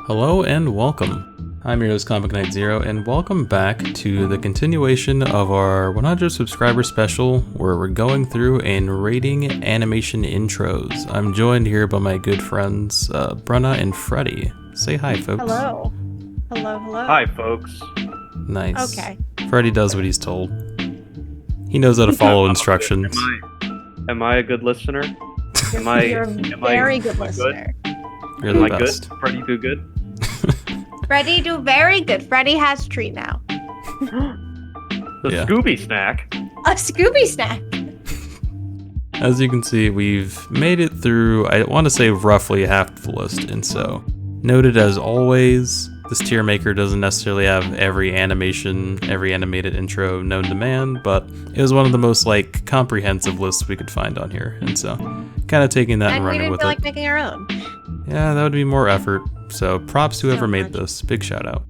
Hello and welcome. I'm your host Comic Knight Zero, and welcome back to the continuation of our 100 subscriber special, where we're going through and rating animation intros. I'm joined here by my good friends Brenna and Freddie. Say hi, folks. Hello. Hello. Hi, folks. Nice. Okay. Freddie does what he's told. He knows how to follow instructions. Am I a good listener? You're a very good listener. You're the Am I best. good? Freddie do good? Freddie do very good. Freddie has a treat now. The Yeah. Scooby snack. A Scooby snack. As you can see, we've made it through, I want to say, roughly half the list, and so, noted as always, this tier maker doesn't necessarily have every animated intro known to man, but it was one of the most, comprehensive lists we could find on here, and so, kind of taking that and And we running didn't with feel it. like making our own. Yeah, that would be more effort, so props to whoever So made much. this. Big shout out.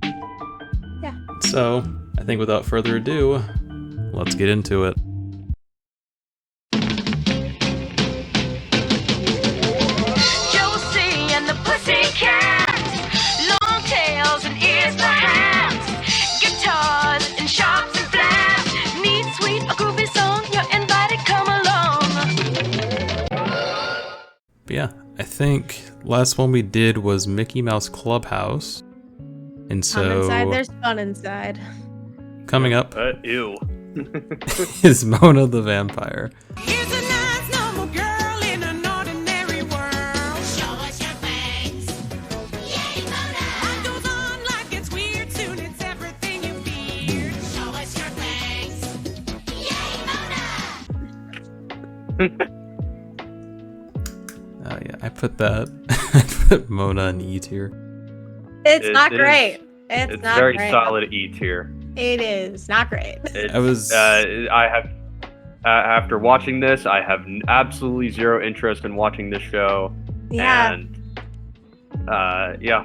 Yeah. So, I think without further ado, let's get into it. Josie and the Pussycats, long tails and ears for hands, guitars and sharps and flats, neat, sweet, a groovy song, you're invited, come along. But yeah, I think last one we did was Mickey Mouse Clubhouse. And Come so inside, there's fun inside. coming up Ew. is Mona the Vampire. Here's a nice normal girl in an ordinary world. Show us your fangs. Yay, Mona! Life goes on like it's weird, soon it's everything you feared. Show us your fangs. Yay, Mona! Oh yeah, I put that. I put Mona in E tier. It's It- not it great. is- It's It's not very great. solid E tier. It is not great. It's, I was- I have. After watching this, I have absolutely zero interest in watching this show. Yeah. And. Yeah.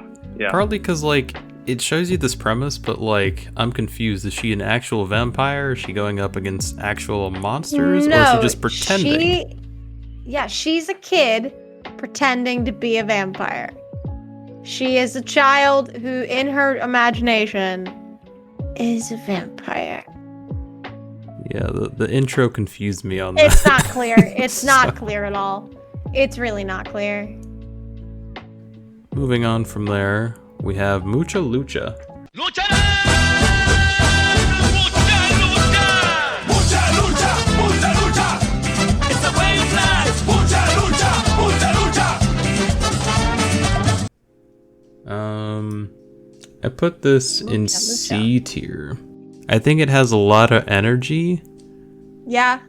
Partly because it shows you this premise, but I'm confused. Is she an actual vampire? Is she going up against actual monsters, or is she just pretending? She's a kid pretending to be a vampire. She is a child who, in her imagination, is a vampire. Yeah, the intro confused me on that. It's not clear. It's not clear at all. It's really not clear. Moving on from there, we have Mucha Lucha. ¡Lucha! ¡Mucha lucha! ¡Mucha lucha! ¡Mucha lucha! ¡It's the way of life! ¡Mucha lucha! ¡Mucha lucha! I put this in Lucha, C tier. I think it has a lot of energy. Yeah.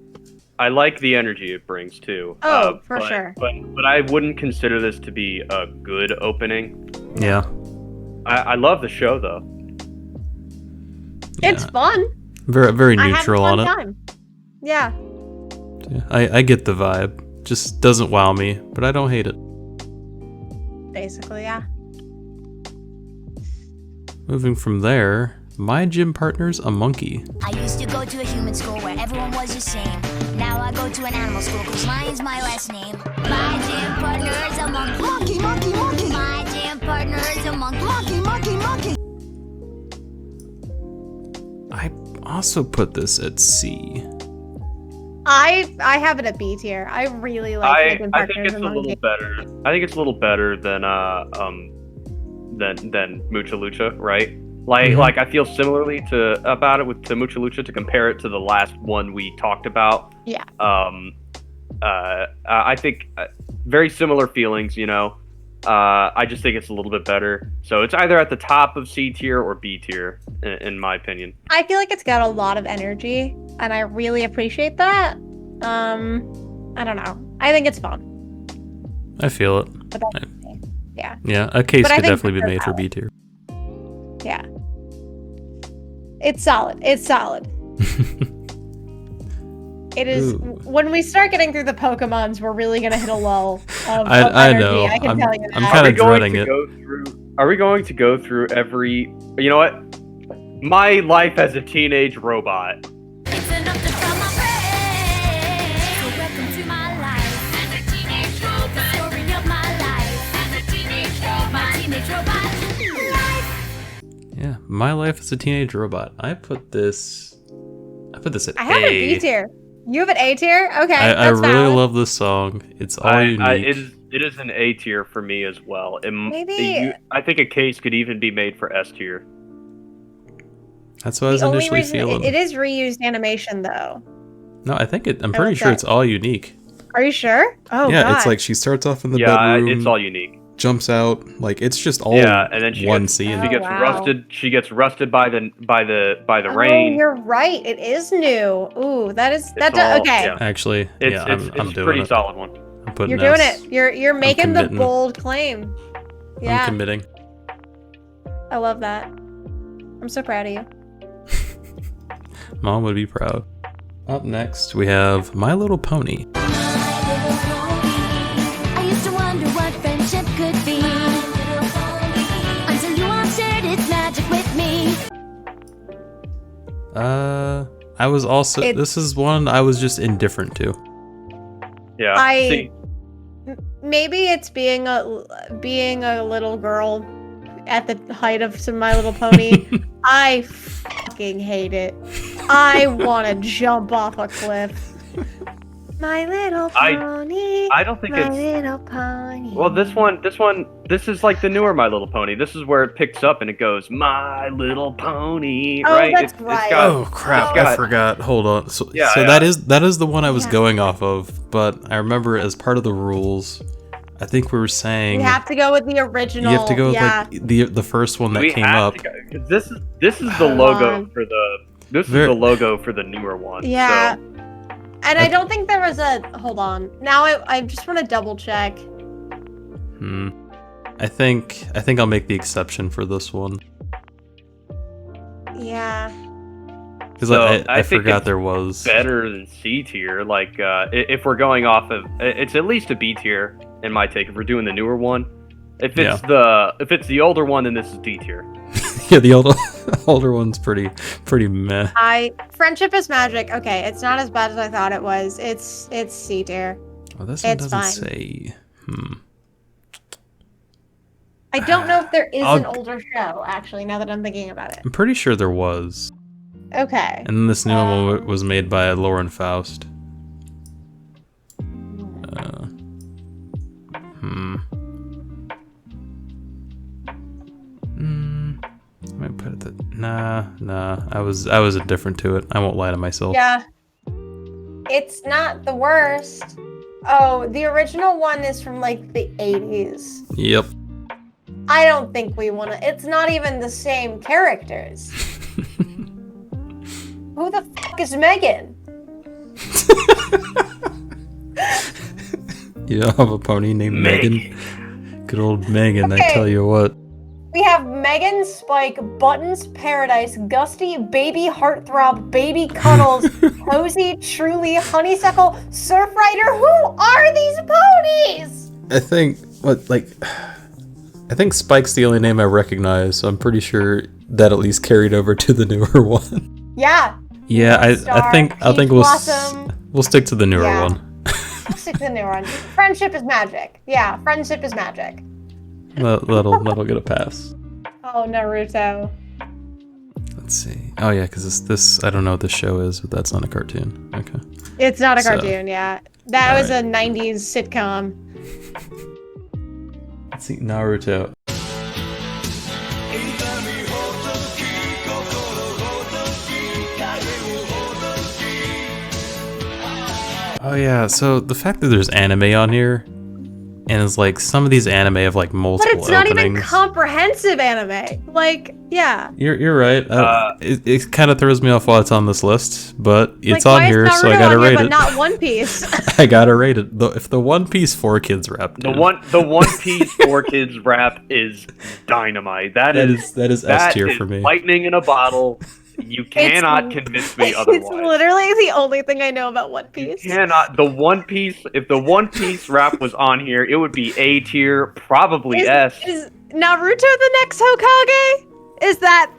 I like the energy it brings too. Oh, for sure. But I wouldn't consider this to be a good opening. Yeah. I love the show though. It's Yeah. fun. Very I had a neutral fun on it. time. Yeah. Yeah, I get the vibe. Just doesn't wow me, but I don't hate it. Basically, yeah. Moving from there, my gym partner's a monkey. I used to go to a human school where everyone was the same. Now I go to an animal school because lion's my last name. My gym partner is a monkey. Monkey, monkey, monkey. My gym partner is a monkey. Monkey, monkey, monkey. I also put this at C. I have it at B tier. I really like Megan I think Partners it's a and little Monkey. better. I think it's a little better than Mucha Lucha, right? Like I feel similarly about it to Mucha Lucha to compare it to the last one we talked about. Yeah. I think very similar feelings, you know. I just think it's a little bit better. So it's either at the top of C tier or B tier, in my opinion. I feel like it's got a lot of energy, and I really appreciate that. I don't know. I think it's fun. I feel it. But that's me. Yeah. Yeah, a case But I could think definitely be they're made for valid. B tier. Yeah. It's solid. It's solid. It is. Ooh. When we start getting through the Pokemons, we're really gonna hit a lull of I energy. know. I can tell you that. I'm Are kinda we going dreading to it. go through? Are we going to go through every? You know what? My life as a teenage robot. It's enough to calm my brain. So welcome to my life. As a teenage robot. The story of my life. As a teenage robot. My teenage robot. Yeah, My Life as a Teenage Robot. I put this at I have a B tier. You have an A tier? Okay, I that's really valid. love this song. It's all unique. It is an A tier for me as well. Maybe- I think a case could even be made for S tier. That's what I was The only initially reason feeling. it is reused animation though. No, I'm I pretty like sure that. it's all unique. Are you sure? Oh yeah, God. it's like she starts off in the Yeah, bedroom, it's all unique. jumps out, like it's just all Yeah, and then she one gets, scene. Oh, She gets wow. rusted. She gets rusted by the Oh, rain. you're right. It is new. Ooh, that's all- okay. yeah. Actually, It's yeah, it's, I'm it's a doing pretty it. solid one. I'm putting You're doing S. it. You're making the committing. bold claim. I'm Yeah, committing. I love that. I'm so proud of you. Mom would be proud. Up next, we have My Little Pony. I used to wonder what friendship could be. Until you all shared its magic with me. I was also. It- This is one I was just indifferent to. Yeah. I- See, Maybe it's being a little girl at the height of some My Little Pony. I fucking hate it. I want to jump off a cliff. My Little Pony. I don't think My it's. Little Pony. Well, this is like the newer My Little Pony. This is where it picks up and it goes, My Little Pony, Oh, right? that's It's right. got, Oh crap! it's got- I forgot. Hold on. So, Yeah, so yeah. that is the one I was Yeah. going off of. But I remember as part of the rules, I think we were saying We have to go with the original. you have to go with yeah. like the first one that we came have up. to go- 'cause this is the Hold logo on. for the. This Ver- is the logo for the newer one. Yeah. So, And I don't think there was a. Hold on. Now I just want to double check. I think I'll make the exception for this one Yeah. because So, I I think forgot it's there was. better than C tier. Like, if we're going off of, it's at least a B tier in my take. If we're doing the newer one, if it's the older one, then this is D tier. Yeah, the older one's pretty meh. Friendship is magic. Okay, it's not as bad as I thought it was. It's C tier. Oh, this one It's doesn't fine. say. I don't know if there is an I'll- older show, actually, now that I'm thinking about it. I'm pretty sure there was. Okay. And then this new one was made by Lauren Faust. I might put it that. Nah. I was indifferent to it. I won't lie to myself. Yeah. It's not the worst. Oh, the original one is from like the 80s. Yep. I don't think we want to. It's not even the same characters. Who the fuck is Megan? You don't have a pony named Megan? Good old Megan, I Okay. tell you what. We have Megan, Spike, Buttons, Paradise, Gusty, Baby Heartthrob, Baby Cuddles, Posy, Truly, Honeysuckle, Surfrider. Who are these ponies? I think Spike's the only name I recognize, so I'm pretty sure that at least carried over to the newer one. Yeah, Yeah, I Star, think Peach Blossom. we'll stick to the newer Yeah. one. stick to the new one. Friendship is magic. Yeah, friendship is magic. That'll get a pass. Oh, Naruto. Let's see. Oh yeah, because this I don't know what this show is, but that's not a cartoon. Okay. It's not a So, cartoon, yeah. That was a 90s sitcom. Let's see. Naruto. Oh yeah, so the fact that there's anime on here, and it's like some of these anime have like But multiple it's not even openings. comprehensive anime. Like, yeah. You're right. It kind of throws me off while it's on this list, but it's like, on why here, is so I Naruto gotta on here, rate but it. not One Piece. I gotta rate it. If the One Piece 4 Kids rap, The dude, One Piece 4 Kids rap is dynamite. that is S tier is for me. lightning in a bottle. You cannot convince me otherwise. It's literally the only thing I know about One Piece. Cannot. The One Piece. If the One Piece rap was on here, it would be A tier, probably S. Is Naruto the next Hokage? Is that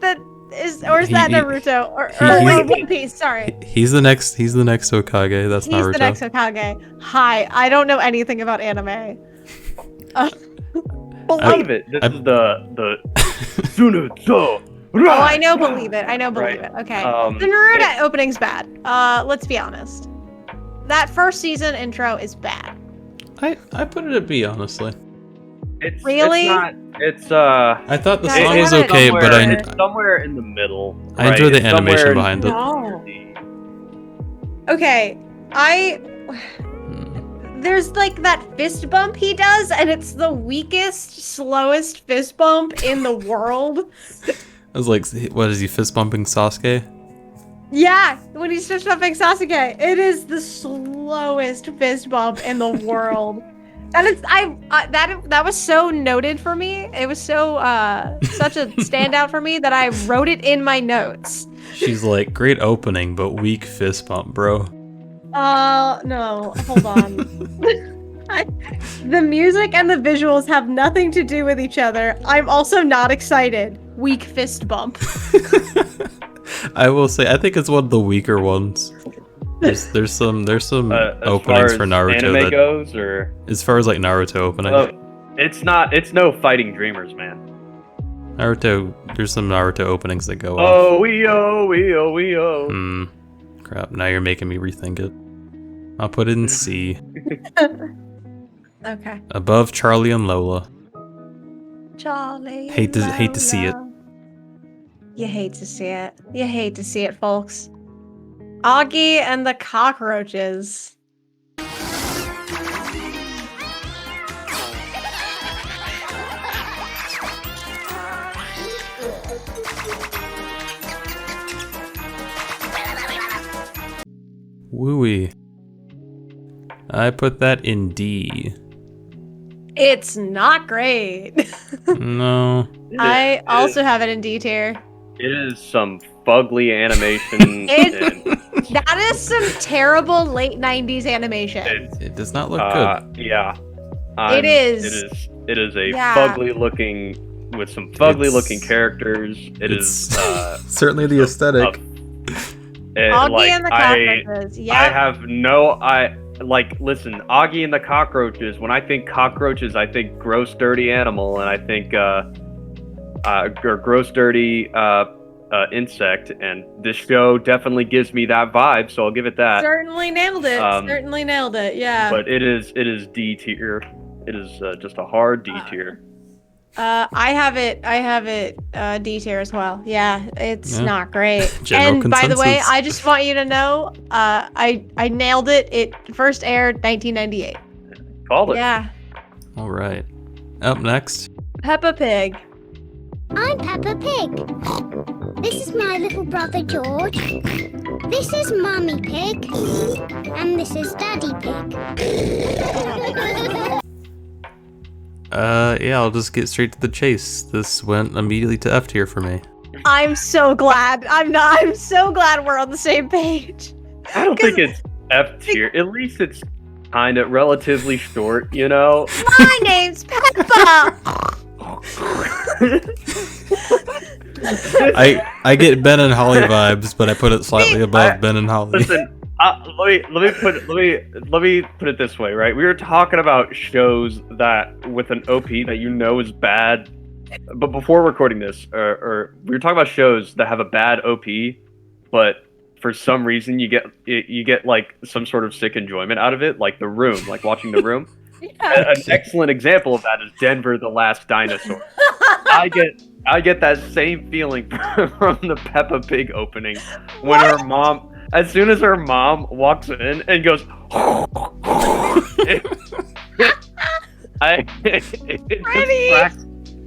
Naruto or One Piece? Sorry, He's the next Hokage. That's he's Naruto. the next Hokage. Hi, I don't know anything about anime. Believe it. This is the Sunutsu Oh, I know, believe it. I know, believe Right. it. Okay. The Naruto opening's bad. Let's be honest. That first season intro is bad. I put it at B, honestly. Really? It's not. It's I thought the Guys, song I was haven't- okay, but it's somewhere in the middle. I enjoy the It's somewhere animation in- behind it. No. Okay, there's like that fist bump he does, and it's the weakest, slowest fist bump in the world. I was like, what is he fist bumping Sasuke? Yeah, when he's fist bumping Sasuke, it is the slowest fist bump in the world. And it's that was so noted for me. It was so such a standout for me that I wrote it in my notes. She's like, great opening, but weak fist bump, bro. No, hold on. The music and the visuals have nothing to do with each other. I'm also not excited. Weak fist bump. I will say, I think it's one of the weaker ones. There's some as openings far for as Naruto anime that, goes, or as far as like Naruto opening, it's not. It's no Fighting Dreamers, man. Naruto. There's some Naruto openings that go off. Oh, we oh. Crap! Now you're making me rethink it. I'll put it in C, Okay. above Charlie and Lola. Charlie. Hate to see it. You hate to see it. You hate to see it, folks. Augie and the cockroaches. Wooey. I put that in D. It's not great. No. I also have it in D tier. It is some fugly animation. That is some terrible late 90s animation. It does not look good. Yeah. It is. It is a Yeah. fugly looking with some fugly looking characters. It's certainly the aesthetic. Augie and the cockroaches. I have listen, Augie and the cockroaches. When I think cockroaches, I think gross, dirty animal, and I think or gross, dirty insect. And this show definitely gives me that vibe, so I'll give it that. Certainly nailed it. Certainly nailed it. Yeah. But it is D tier. It is just a hard D tier. I have it D tier as well. Yeah, it's Yeah. not great. General And by the way, consensus. I just want you to know, I nailed it. It first aired 1998. Called it. Yeah. All right. Up next. Peppa Pig. I'm Peppa Pig. This is my little brother George. This is Mummy Pig. And this is Daddy Pig. Yeah, I'll just get straight to the chase. This went immediately to F tier for me. I'm so glad. I'm so glad we're on the same page. I don't think it's F tier. At least it's kind of relatively short, you know? My name's Peppa. I get Ben and Holly vibes, but I put it slightly above Ben and Holly. Listen, let me put it this way, right? We were talking about shows that with an OP that you know is bad, but before recording this, or we were talking about shows that have a bad OP, but for some reason you get like some sort of sick enjoyment out of it, like The Room, like watching The Room. Yeah. An excellent example of that is Denver the Last Dinosaur. I get that same feeling from the Peppa Pig opening when her mom, as soon as her mom walks in and goes,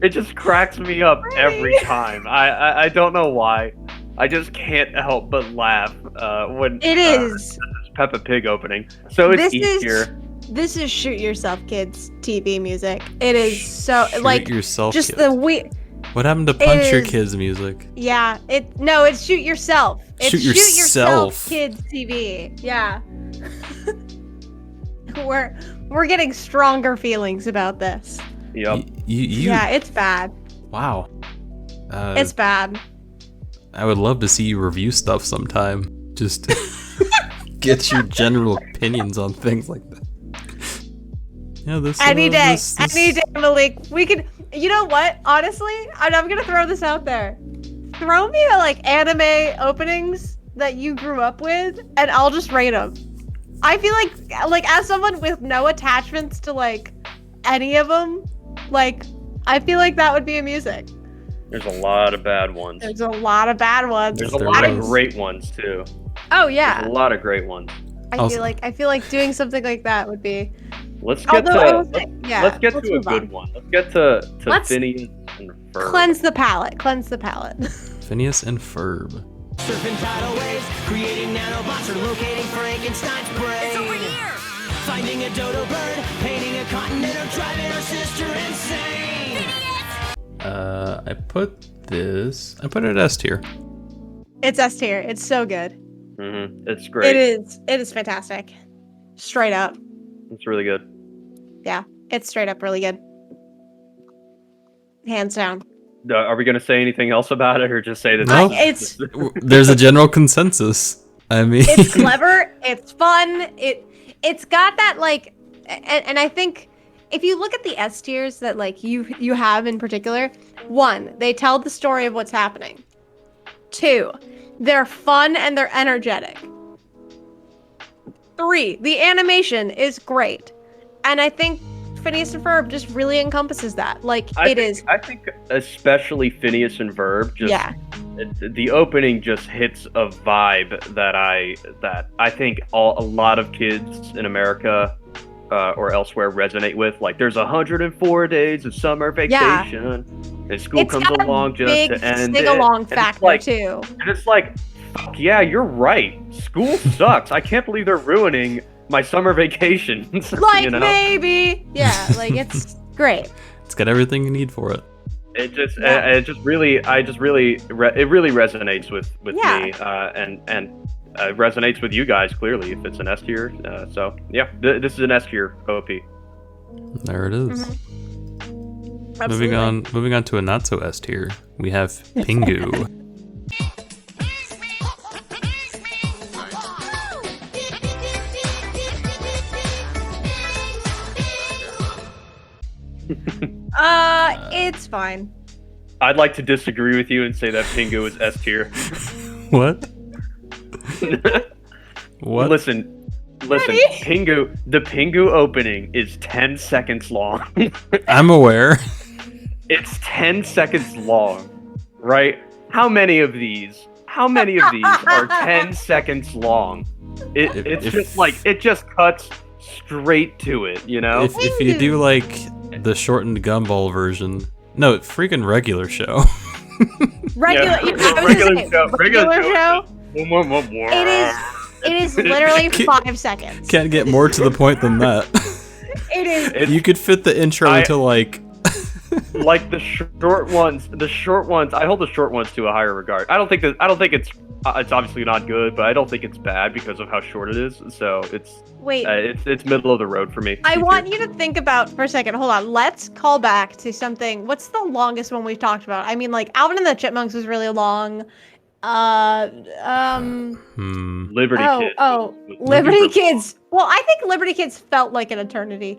it just cracks me up every time. I don't know why. I just can't help but laugh when It is. Peppa Pig opening. So it's easier. This is Shoot Yourself Kids TV music. It is so Shoot like yourself, just kid. the What happened to Punch Your is- Kids music? Yeah, it's Shoot Yourself. It's Shoot Yourself. Kids TV. Yeah. we're getting stronger feelings about this. Yep. You Yeah, it's bad. wow. It's bad. I would love to see you review stuff sometime. Just get your general opinions on things like that. Yeah, this Any day, this- any day, Malik. We could. You know what? Honestly, I'm gonna throw this out there. throw me like anime openings that you grew up with, and I'll just rate them. I feel like as someone with no attachments to like any of them, like I feel like that would be amusing. There's a lot of bad ones. There's a lot of bad ones. There's a There lot of is. great ones too. Oh There's yeah, a lot of great ones. I feel like doing something like that would be. Let's get Although I to will say- yeah, let's get let's to a move good on. one. Let's get to Let's Phineas and Ferb. Cleanse the palate. Cleanse the palate. Phineas and Ferb. Surfing tidal waves, creating nanobots, or locating Frankenstein's brain. It's over here. Finding a dodo bird, painting a continent, or driving our sister insane. I put it S tier. It's S tier. It's so good. It's great. It is fantastic. Straight up. It's really good. Yeah, it's straight up really good. Hands down. Are we gonna say anything else about it, or just say that? No. It's There's a general consensus. I mean, it's clever. It's fun. It's got that like, and I think if you look at the S tiers that like you have in particular, 1, they tell the story of what's happening. 2, they're fun and they're energetic. 3, the animation is great, and I think Phineas and Ferb just really encompaces that. Like I think especially Phineas and Ferb. Just, yeah. The opening just hits a vibe that I think a lot of kids in America or elsewhere resonate with. Like, there's 104 days of summer vacation, and school It's comes got a along just big to end sing it. along And it's factor like- too. And it's like, fuck yeah, you're right. School sucks. I can't believe they're ruining my summer vacations. Like you know? maybe, yeah, like it's great. it's got everything you need for it. It just, Yeah. it just really, it really resonates with Yeah. me, and resonates with you guys clearly if it's an S tier. So yeah, this is an S tier OP. There it is. Absolutely. Moving on to a not so S tier. We have Pingu. It's fine. I'd like to disagree with you and say that Pingu is S tier. What? What? Listen, Ready? Pingu. The Pingu opening is 10 seconds long. I'm aware. It's 10 seconds long, right? How many of these are 10 seconds long? It's If- just like, it just cuts straight to it, you know? If you do like the shortened gumball version, no, freaking regular show. Regular, Yeah, I was gonna regular say, show- regular regular show. show. It is literally 5 seconds. Can't get more to the point than that. It is. It's You could fit the intro I- into like like the short ones. I hold the short ones to a higher regard. I don't think it's obviously not good, but I don't think it's bad because of how short it is. So Wait, it's middle of the road for me. I want you to think about for a second. Hold on. Let's call back to something. What's the longest one we've talked about? I mean, like Alvin and the Chipmunks was really long. Liberty Kid. Liberty Kids. Well, I think Liberty Kids felt like an eternity.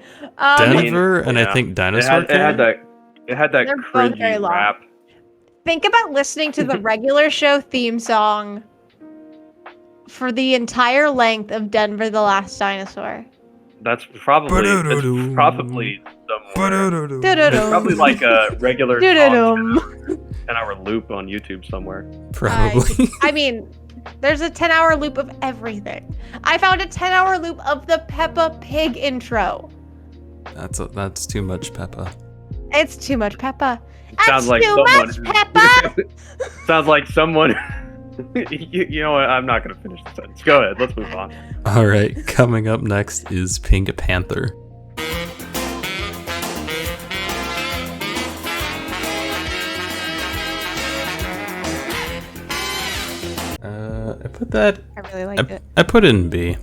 Denver and I yeah. think Dinosaur It had Kid. that They're both very cringy long. rap. Think about listening to the regular show theme song for the entire length of Denver the Last Dinosaur. That's probably somewhere. It's probably like a regular Doo-doo-dum. 10-hour loop on YouTube somewhere. Probably. I mean, there's a 10-hour loop of everything. I found a 10-hour loop of the Peppa Pig intro. That's too much, Peppa. It's too much Peppa. Sounds That's like too someone. much Peppa. Sounds like someone. you know what? I'm not gonna finish the sentence. Go ahead. Let's move on. All right, coming up next is Pink Panther. I put that. I really like it. I put it in B.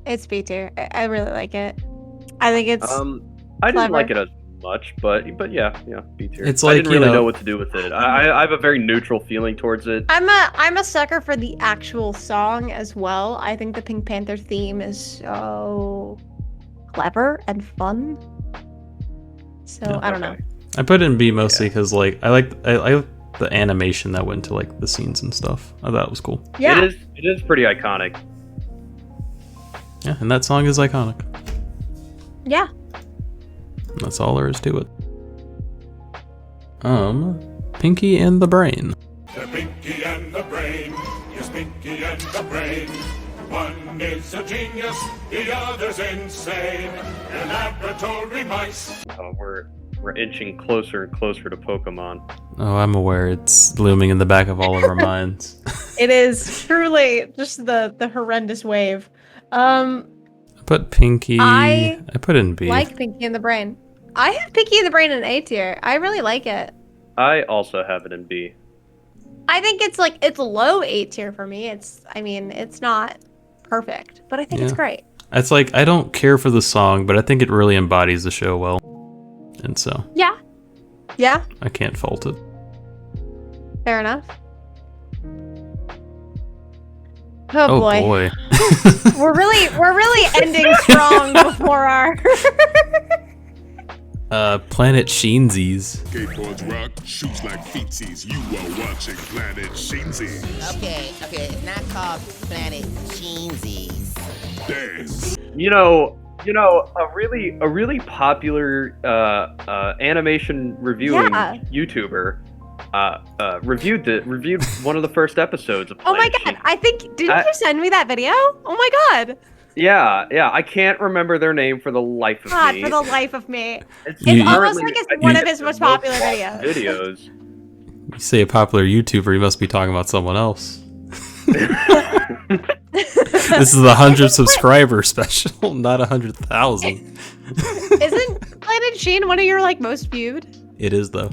It's B tier. I really like it. I think it's I didn't clever. like it as much, but yeah, B tier. It's I like, didn't you really know- know what to do with it. I have a very neutral feeling towards it. I'm a sucker for the actual song as well. I think the Pink Panther theme is so clever and fun. So Yeah. I don't know. Okay. I put it in B mostly because like I the animation that went to like the scenes and stuff. I thought it was cool. Yeah. It is pretty iconic. Yeah, and that song is iconic. Yeah. And that's all there is to it. Pinky and the Brain. The Pinky and the Brain. Yes, Pinky and the Brain. One is a genius, the other's insane. They're laboratory mice. We're inching closer and closer to Pokemon. Oh, I'm aware it's looming in the back of all of our minds. It is truly just the horrendous wave. I put Pinky. I put it in B. Like Pinky and the Brain. I have Pinky and the Brain in A tier. I really like it. I also have it in B. I think it's low A tier for me. It's not perfect, but I think it's Yeah. great. It's like I don't care for the song, but I think it really embodies the show well, and so Yeah. Yeah. I can't fault it. Fair enough. Oh, boy. we're really ending strong before our Planet Sheensies. Skateboards rock, shoes like feetsies. You are watching Planet Sheensies. Okay, it's not called Planet Sheensies. Dance. You know, a really popular animation reviewing YouTuber reviewed one of the first episodes of Oh my Planet god, Sheen. I think didn't you send me that video? Oh my god. Yeah, I can't remember their name for the life of God, me. for the life of me. It's You- It's almost currently, like it's I think one of it's his the most popular watched videos. You say a popular YouTuber, you must be talking about someone else. This is the 100 subscriber special, not 100,000. Isn't Planet Sheen one of your like most viewed? It is though.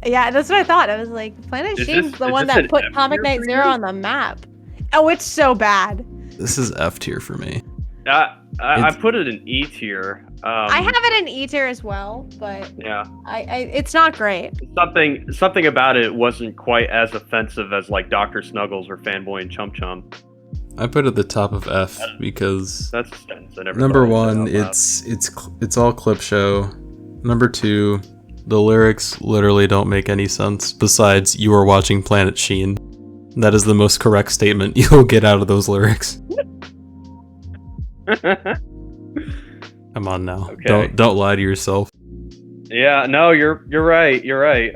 Yeah, that's what I thought. I was like, Planet Is Sheen's this- the is one this that an put F Comic tier Night for Zero you? on the map. Oh, it's so bad. This is F tier for me. I It's- put it in E tier. I have it in E tier as well, but Yeah, it's not great. something about it wasn't quite as offensive as like Dr. Snuggles or Fanboy and Chum Chum. I put it at the top of F because That's a sentence I never number thought I'd say one, out loud. it's all clip show. Number two, the lyrics literally don't make any sense. Besides, you are watching Planet Sheen. That is the most correct statement you will get out of those lyrics. Come on now, Okay. don't lie to yourself. Yeah, no, you're right. You're right.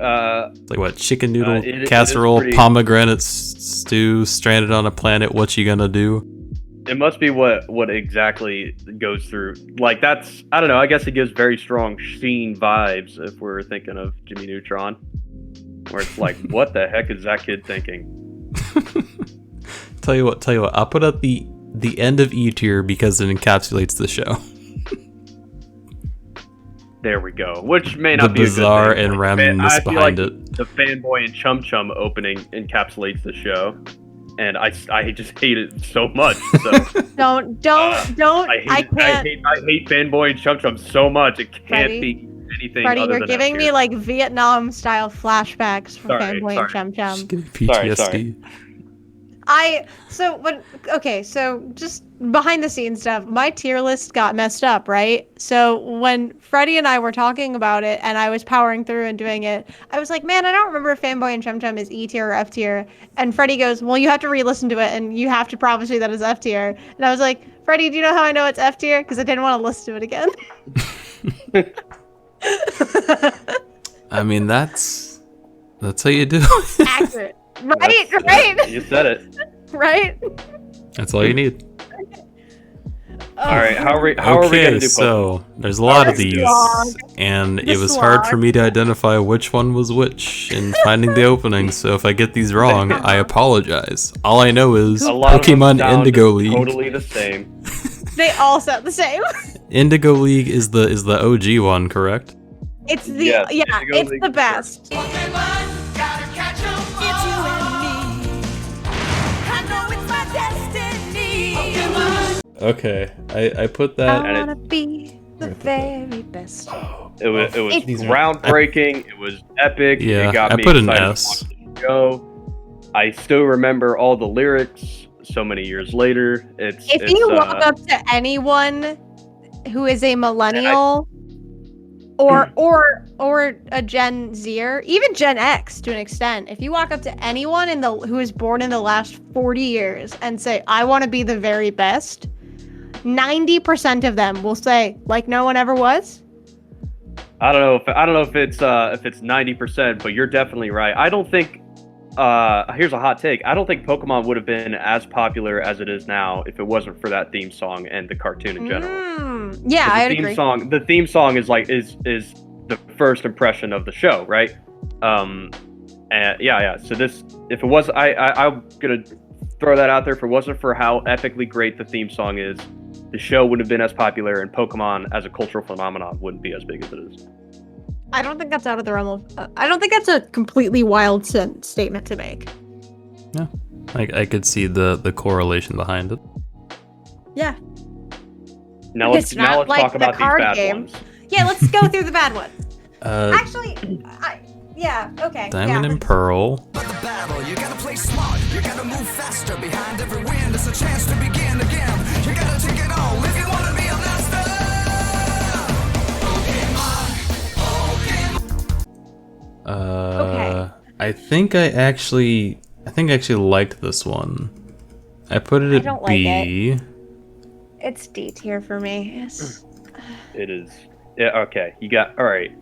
It's like what, chicken noodle it is casserole, pretty- pomegranate stew, stranded on a planet. What you gonna do? It must be what exactly goes through. Like that's I don't know. I guess it gives very strong Sheen vibes if we're thinking of Jimmy Neutron, where it's like, what the heck is that kid thinking? Tell you what. I'll put at the end of E tier because it encapsulates the show. There we go. Which may The not be bizarre a good thing. and Like, randomness I feel behind like it. The Fanboy and Chum Chum opening encapsulates the show, and I just hate it so much. So Don't. I can't. I hate Fanboy and Chum Chum so much. It can't Freddie? be anything. Freddie, other you're than giving F me tier. like Vietnam style flashbacks from Sorry, Fanboy and Chum Chum. Just getting PTSD. Sorry. So just behind the scenes stuff, my tier list got messed up, right? So when Freddie and I were talking about it and I was powering through and doing it, I was like, man, I don't remember if Fanboy and Chum Chum is E tier or F tier. And Freddie goes, well, you have to re-listen to it and you have to promise me that it's F tier. And I was like, Freddie, do you know how I know it's F tier? Because I didn't want to listen to it again. I mean, that's how you do it. Accurate. Right? You said it. Right? That's all you need. All right, how are we gonna do? So there's a lot of The these, slog. and The it was hard for slog. me to identify which one was which in finding the opening. So if I get these wrong, I apologize. All I know is A lot of them Pokemon sound Indigo League. Totally the same. They all sound the same. Indigo League is the OG one, correct? It's the Yes, yeah, Indigo it's League the is best. It's you and me. I know it's my destiny. Okay, I put I that. And it- wanna be the very best. It was It's- groundbreaking. It was epic. Yeah, it got I me put an excited S. to watch the show. I still remember all the lyrics so many years later. If you walk up to anyone who is a millennial or a Gen Zer, even Gen X to an extent. If you walk up to anyone who is born in the last 40 years and say, "I want to be the very best," 90% of them will say, "Like no one ever was." I don't know if it's 90%, but you're definitely right. I don't think. Here's a hot take. I don't think Pokemon would have been as popular as it is now if it wasn't for that theme song and the cartoon in general. Yeah, I agree. The theme song is the first impression of the show, right? And yeah. So if it was, I'm gonna throw that out there. If it wasn't for how epically great the theme song is, the show wouldn't have been as popular, and Pokemon as a cultural phenomenon wouldn't be as big as it is. I don't think that's out of the realm of. I don't think that's a completely wild statement to make. Yeah, I could see the correlation behind it. Yeah. Now let's talk about these bad ones. Yeah, let's go through the bad ones. Actually, okay. Diamond and Pearl. But the battle, you gotta play smart. You gotta move faster. Behind every win, it's a chance to begin again. You gotta take it all if you wanna be a master. Okay. I think I actually liked this one. I put it at don't B. It's D tier for me. It is. Yeah. Okay. You got. All right.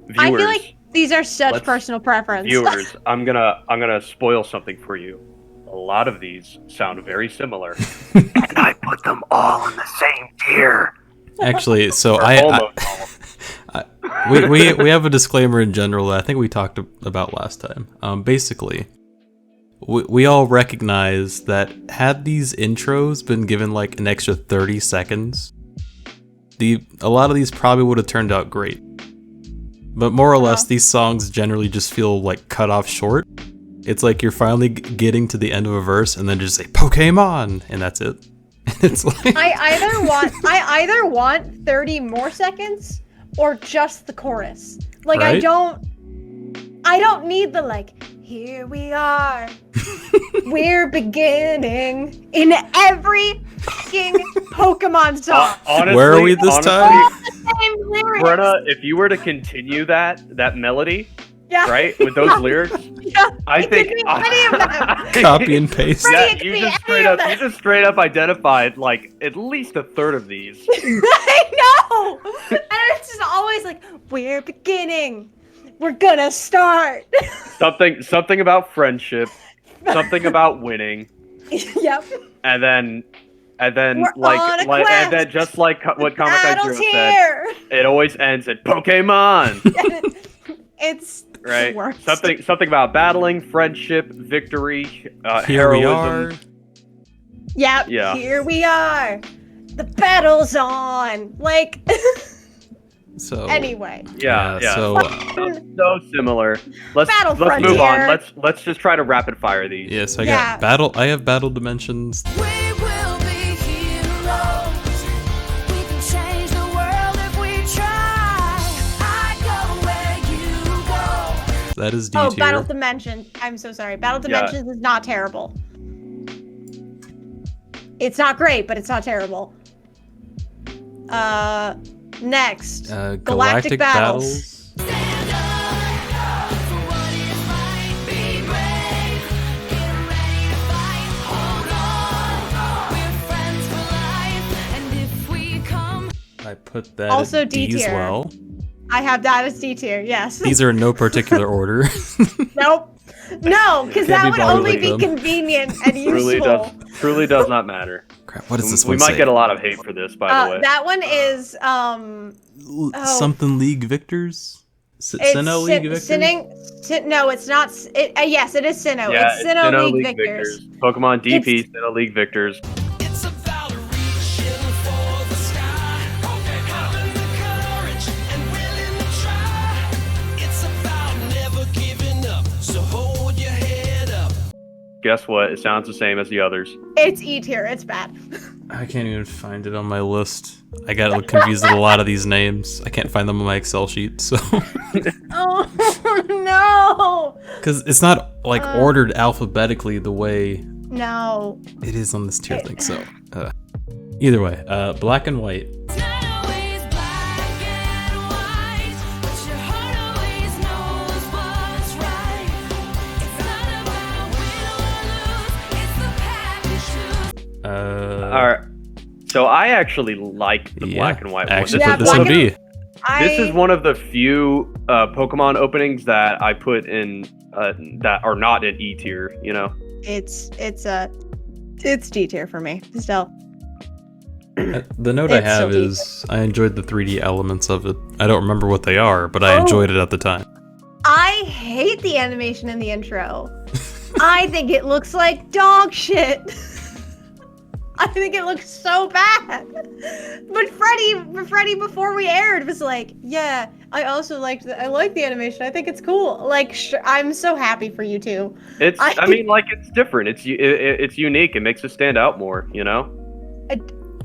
Viewers, I feel like these are such personal preference. Viewers, I'm gonna spoil something for you. A lot of these sound very similar, and I put them all in the same tier. Actually, so we have a disclaimer in general that I think we talked about last time. Basically, we all recognize that had these intros been given like an extra 30 seconds, a lot of these probably would have turned out great. But more or less, these songs generally just feel like cut off short. It's like you're finally getting to the end of a verse and then just say Pokemon, and that's it. It's like I either want 30 more seconds or just the chorus. Like right? I don't need the like, here we are. We're beginning in every fucking Pokemon song. Honestly, where are we this time? Same lyrics. Brenna, if you were to continue that melody, Yeah. right, with those lyrics, Yeah, I it think could be any of them. Copy and paste. Freddie, it could you be just any straight of up, you them. just straight up identified like at least a third of these. I know. And it's just always like, we're beginning. We're gonna start. Something about friendship, something about winning, Yep. and then We're like on a and then quest. just like what Comic Battle Zero said, tier. it always ends at Pokemon. It's Right. the worst. Something about battling, friendship, victory, Here we heroism. are. Yep. Yeah. Here we are. The battle's on. Like. So Anyway. Yeah. So So similar. Let's Battle move on. Frontier. Let's just try to rapid fire these. yeah, so I Yeah. got battle. I have Battle Dimensions. We will be heroes. We can change the world if we try. I go where you go. That is D Oh, tier. Battle Dimensions. I'm so sorry. Battle Yeah. Dimensions is not terrible. It's not great, but it's not terrible. Next. Galactic Battles. Stand up for what is right. Be brave. Get ready to fight. Hold on. We're friends for life. And if we come. I put that Also at D D as tier. well. I have that as D tier, yes. These are in no particular order. Nope. No, because Can't that be would bothered only with be them. convenient and useful. Truly does not matter. Crap, what does this We one might say? get a lot of hate for this, by the way. That one is Something League Victors? it's Sinnoh League Victors? no, it's not. Yes, it is Sinnoh. Yeah, it's Sinnoh League Victors. Pokemon DP, Sinnoh League Victors. It's about reaching for the sky. Having the courage and willing to try. It's about never giving up. So hold your head up. Guess what? It sounds the same as the others. It's E tier. It's bad. I can't even find it on my list. I got confused with a lot of these names. I can't find them on my Excel sheet, so Oh no! because it's not like ordered alphabetically the way No. it is on this tier thing. So either way, Black and White. It's not always black and white. All right. So I actually like the black and white one. Actually, Yeah, put this in black B. This is one of the few Pokemon openings that I put in that are not in E tier. You know. It's D tier for me still. The note I It's have so is I enjoyed the 3D elements of it. I don't remember what they are, but I enjoyed it at the time. I hate the animation in the intro. I think it looks like dog shit. I think it looks so bad. But Freddie before we aired was like, yeah, I also like the animation. I think it's cool. Like, I'm so happy for you two. I mean, like, it's different. It's unique. It makes it stand out more. You know.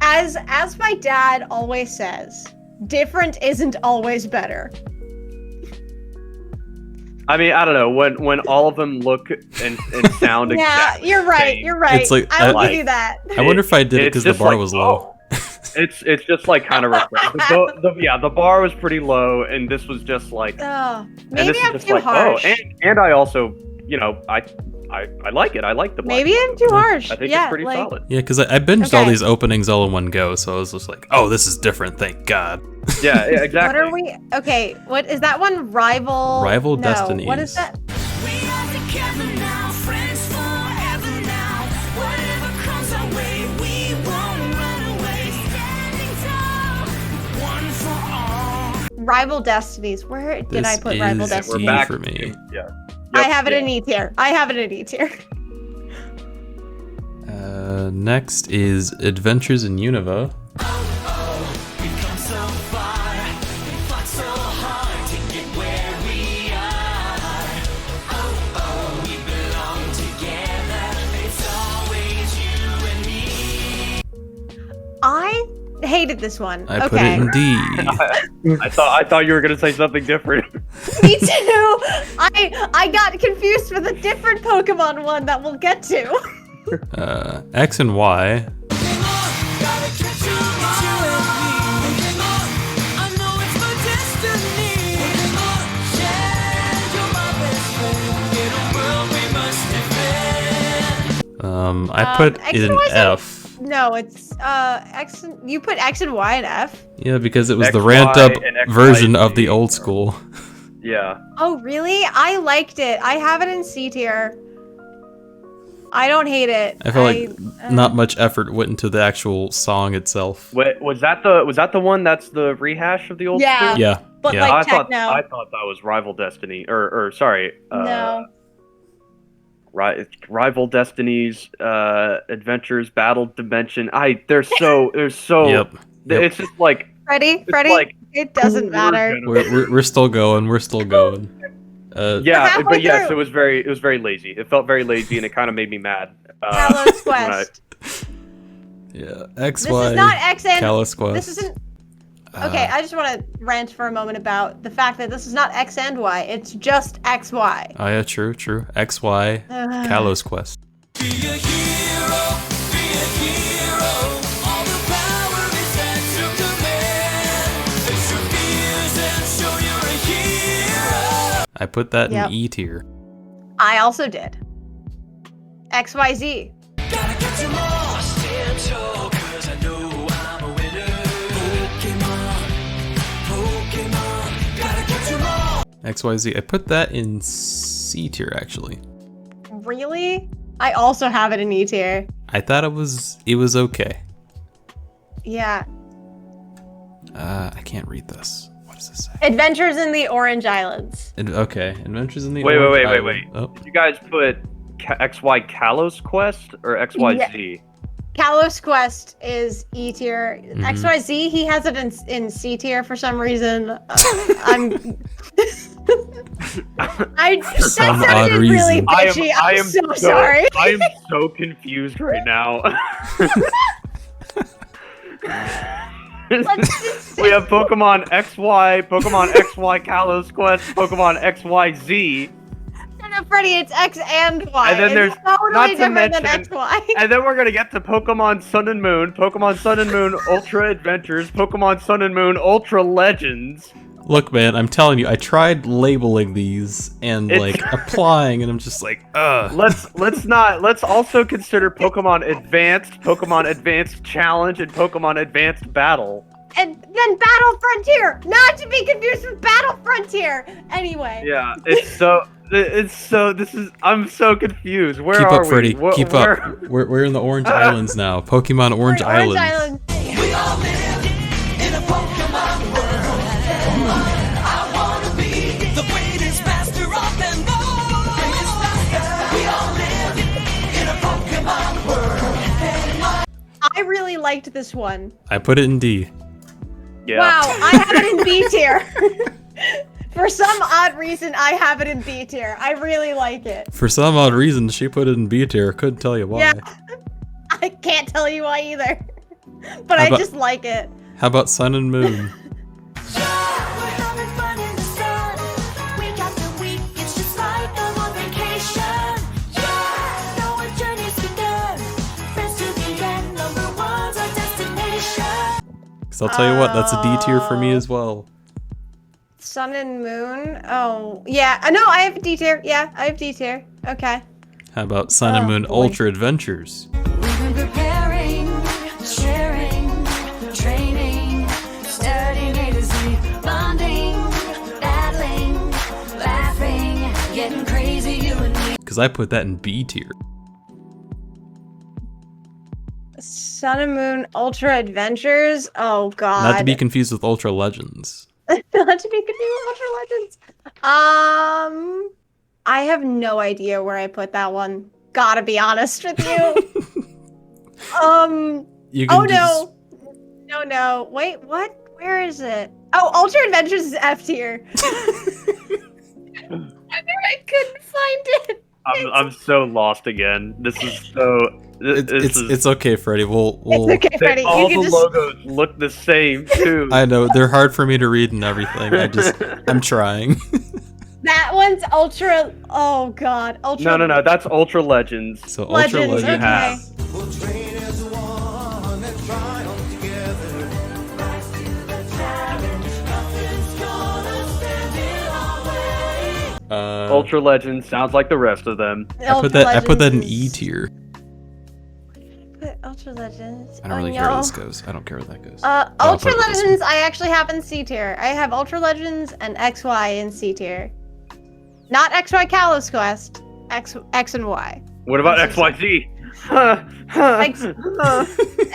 As my dad always says, different isn't always better. I mean, I don't know, when all of them look and sound Yeah, exactly you're right. same. You're right. It's like- I'll like- give you that. I wonder if I did it It's because the just bar like, was low. It's just like kind of refreshing. The bar was pretty low, and this was just like, Oh, and maybe this is I'm just too like, harsh. oh, and I also, you know, I like it. I like the black Maybe one. I'm too harsh. I think yeah, it's pretty like, solid. Yeah, because I binged all Okay. these openings all in one go, so I was just like, oh, this is different, thank God. Yeah, exactly. What are we? Okay, what is that one? Rival. Rival no, Destinies. What is that? We are together now, friends forever now. Whatever comes our way, we won't run away. Standing tall, one for all. Rival Destinies. Where did I This put Rival is Destinies? E We're back for me. Yeah. I Yep, have it yeah. in E tier. I have it in E tier. Next is Adventures in Unova. We've come so far, fought so hard to get where we are. Oh, we belong together. It's always you and me. I hated this one. I okay. put it in D. I thought you were gonna say something different. Me too. I got confused with a different Pokemon one that we'll get to. X and Y. I put X it and in Y is F. No, it's X. You put X and Y in F. Yeah, because it was the XY ramped up and XYZ. version of the old school. Yeah. Oh really? I liked it. I have it in C tier. I don't hate it. I feel like not much effort went into the actual song itself. Wait, was that the one that's the rehash of the old Yeah. school? Yeah, But yeah. like I techno. thought that was Rival Destiny, or sorry, No. Rival Destinies, Adventures, Battle Dimension. They're so Yep. It's just like Freddie, like, it doesn't we're matter. gonna- We're still going. We're still going. Yeah, halfway but yes, through. it was very lazy. It felt very lazy, and it kind of made me mad. Kalos when I- Quest. Yeah, X This Y. is not X and Kalos Quest. This isn't. Okay, I just want to rant for a moment about the fact that this is not X and Y. It's just X Y. Oh yeah, true. X Y. Kalos Quest. Be a hero, be a hero. All the power is at your command. Face your fears and show you're a hero. I put that Yep. in E tier. I also did. XYZ. Gotta catch 'em all. I stand tall 'cause I know I'm a winner. Pokemon, gotta catch 'em all. XYZ. I put that in C tier actually. Really? I also have it in E tier. I thought it was okay. Yeah. I can't read this. What does this say? Adventures in the Orange Islands. Okay, Adventures in the Wait, Orange wait. Island. Oh, Did you guys put XY Kalos Quest or XYZ? Kalos Quest is E tier. Mm-hmm. XYZ, he has it in C tier for some reason. I'm. That Some odd sounded really reason. bitchy. I'm so sorry. I am so confused right now. We have Pokemon XY, Pokemon XY Kalos Quest, Pokemon XYZ, No, Freddie, it's X and Y. And then there's- it's totally not to different than mention- XY. and then we're gonna get to Pokemon Sun and Moon, Pokemon Sun and Moon Ultra Adventures, Pokemon Sun and Moon Ultra Legends. Look, man, I'm telling you, I tried labeling these and It's- like applying, and I'm just like, ugh. Let's also consider Pokemon Advanced Challenge, and Pokemon Advanced Battle. And then Battle Frontier, not to be confused with Battle Frontier. Anyway. Yeah, I'm so confused. Where Keep are up, Freddy. we? Keep up. We're in the Orange Islands now. Pokemon Orange We're Orange Islands. Island. We all live in a Pokemon world. I wanna be the greatest master of them all. We all live in a Pokemon world. I really liked this one. I put it in D. Yeah. Wow, I have it in B tier. For some odd reason, I have it in B tier. I really like it. For some odd reason, she put it in B tier. Couldn't tell you why. Yeah. I can't tell you why either. But How I about- just like it. How about Sun and Moon? We're having fun in the sun. Week after week, it's just like I'm on vacation. Yeah, know our journey's begun. Friends to the end, number one's our destination. Because I'll tell you what, that's a D tier for me as well. Sun and Moon. Oh, yeah. No, I have D tier. Yeah, I have D tier. Okay. How about Sun and Oh, Moon boy. Ultra Adventures? We've been preparing, sharing, training, studying A to Z, bonding, battling, laughing, getting crazy, you and me. Because I put that in B tier. Sun and Moon Ultra Adventures. Oh, God. Not to be confused with Ultra Legends. Not to be confused with Ultra Legends. I have no idea where I put that one. Gotta be honest with you. You can Oh just- no. Wait, what? Where is it? Oh, Ultra Adventures is F tier. I couldn't find it. I'm so lost again. This is so. It's okay, Freddy. We'll It's okay, Freddy. All You the can just. logos look the same too. I know they're hard for me to read and everything. I'm trying. That one's Ultra. Oh God, Ultra. No. That's Ultra Legends. So Ultra Legends. Legends. Okay. We'll train as one and triumph together. Rise to the challenge. Nothing's gonna stand in our way. Ultra Legends sounds like the rest of them. I put that in Legends E is- tier. Put Ultra Legends. I don't really Oh, care where no. this goes. I don't care where that goes. I'll Ultra put it this one. Legends, I actually have in C tier. I have Ultra Legends and XY in C tier. Not XY Kalos Quest. X and Y. What about XYZ?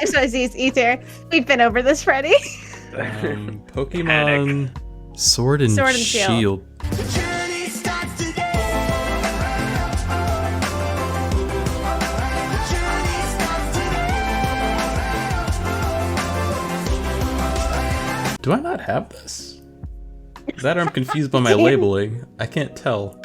XYZ is E tier. We've been over this, Freddy. Pokemon Sword and, Sword and Shield. Shield. The journey starts today. The journey starts today. Do I not have this? Is that or I'm confused by my labeling? I can't tell.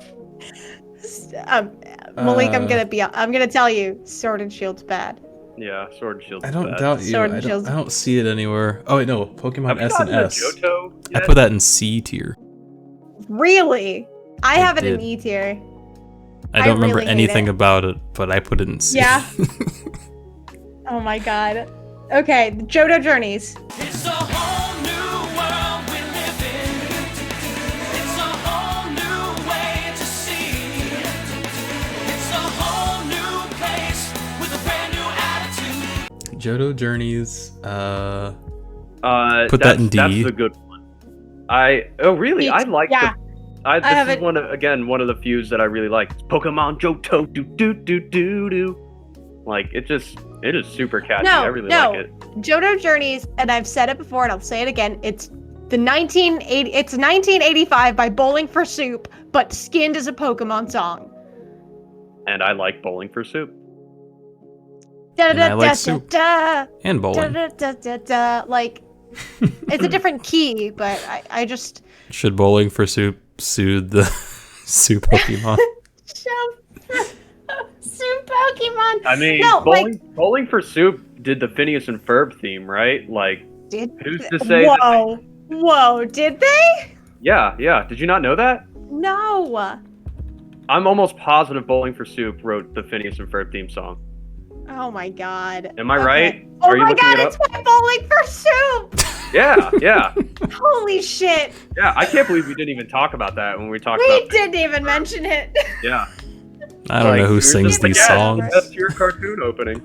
Malik, I'm gonna tell you, Sword and Shield's bad. Yeah, Sword and Shield. I don't doubt you. Sword I and don't, Shield's- I don't see it anywhere. Oh wait, no. Pokemon Have you S and gotten a S. Johto I yet? put that in C tier. Really? I have it in did. E tier. I don't remember really hate anything it. about it, but I put it in C. Yeah. Oh my god. Okay, the Johto Journeys. It's a whole new world we live in. It's a whole new way to see. It's a whole new place with a brand new attitude. Johto Journeys. Put that in D. That's the good one. Really? I like Yeah. This have is it- one of the fews that I really like. Pokemon Johto do do do do do. Like it is super catchy. I really like it. Johto Journeys, and I've said it before and I'll say it again, it's 1985 by Bowling for Soup, but skinned as a Pokemon song. And I like Bowling for Soup. And I like soup. And bowling. Like, it's a different key, but I just... Should Bowling for Soup soothe the soup Pokemon? Soup Pokemon! I mean, No, Bowling for Soup did the Phineas and Ferb theme, right? Like, Did who's to say? That Whoa, did they? yeah. Did you not know that? No. I'm almost positive Bowling for Soup wrote the Phineas and Ferb theme song. Oh my god. Am I Okay. right? Oh Are you my looking god, it it's up? my Bowling for Soup! Yeah, yeah, Holy shit! yeah. I can't believe we didn't even talk about that when we talked We about. didn't even mention it. Yeah. I don't know who sings these songs. That's your cartoon opening.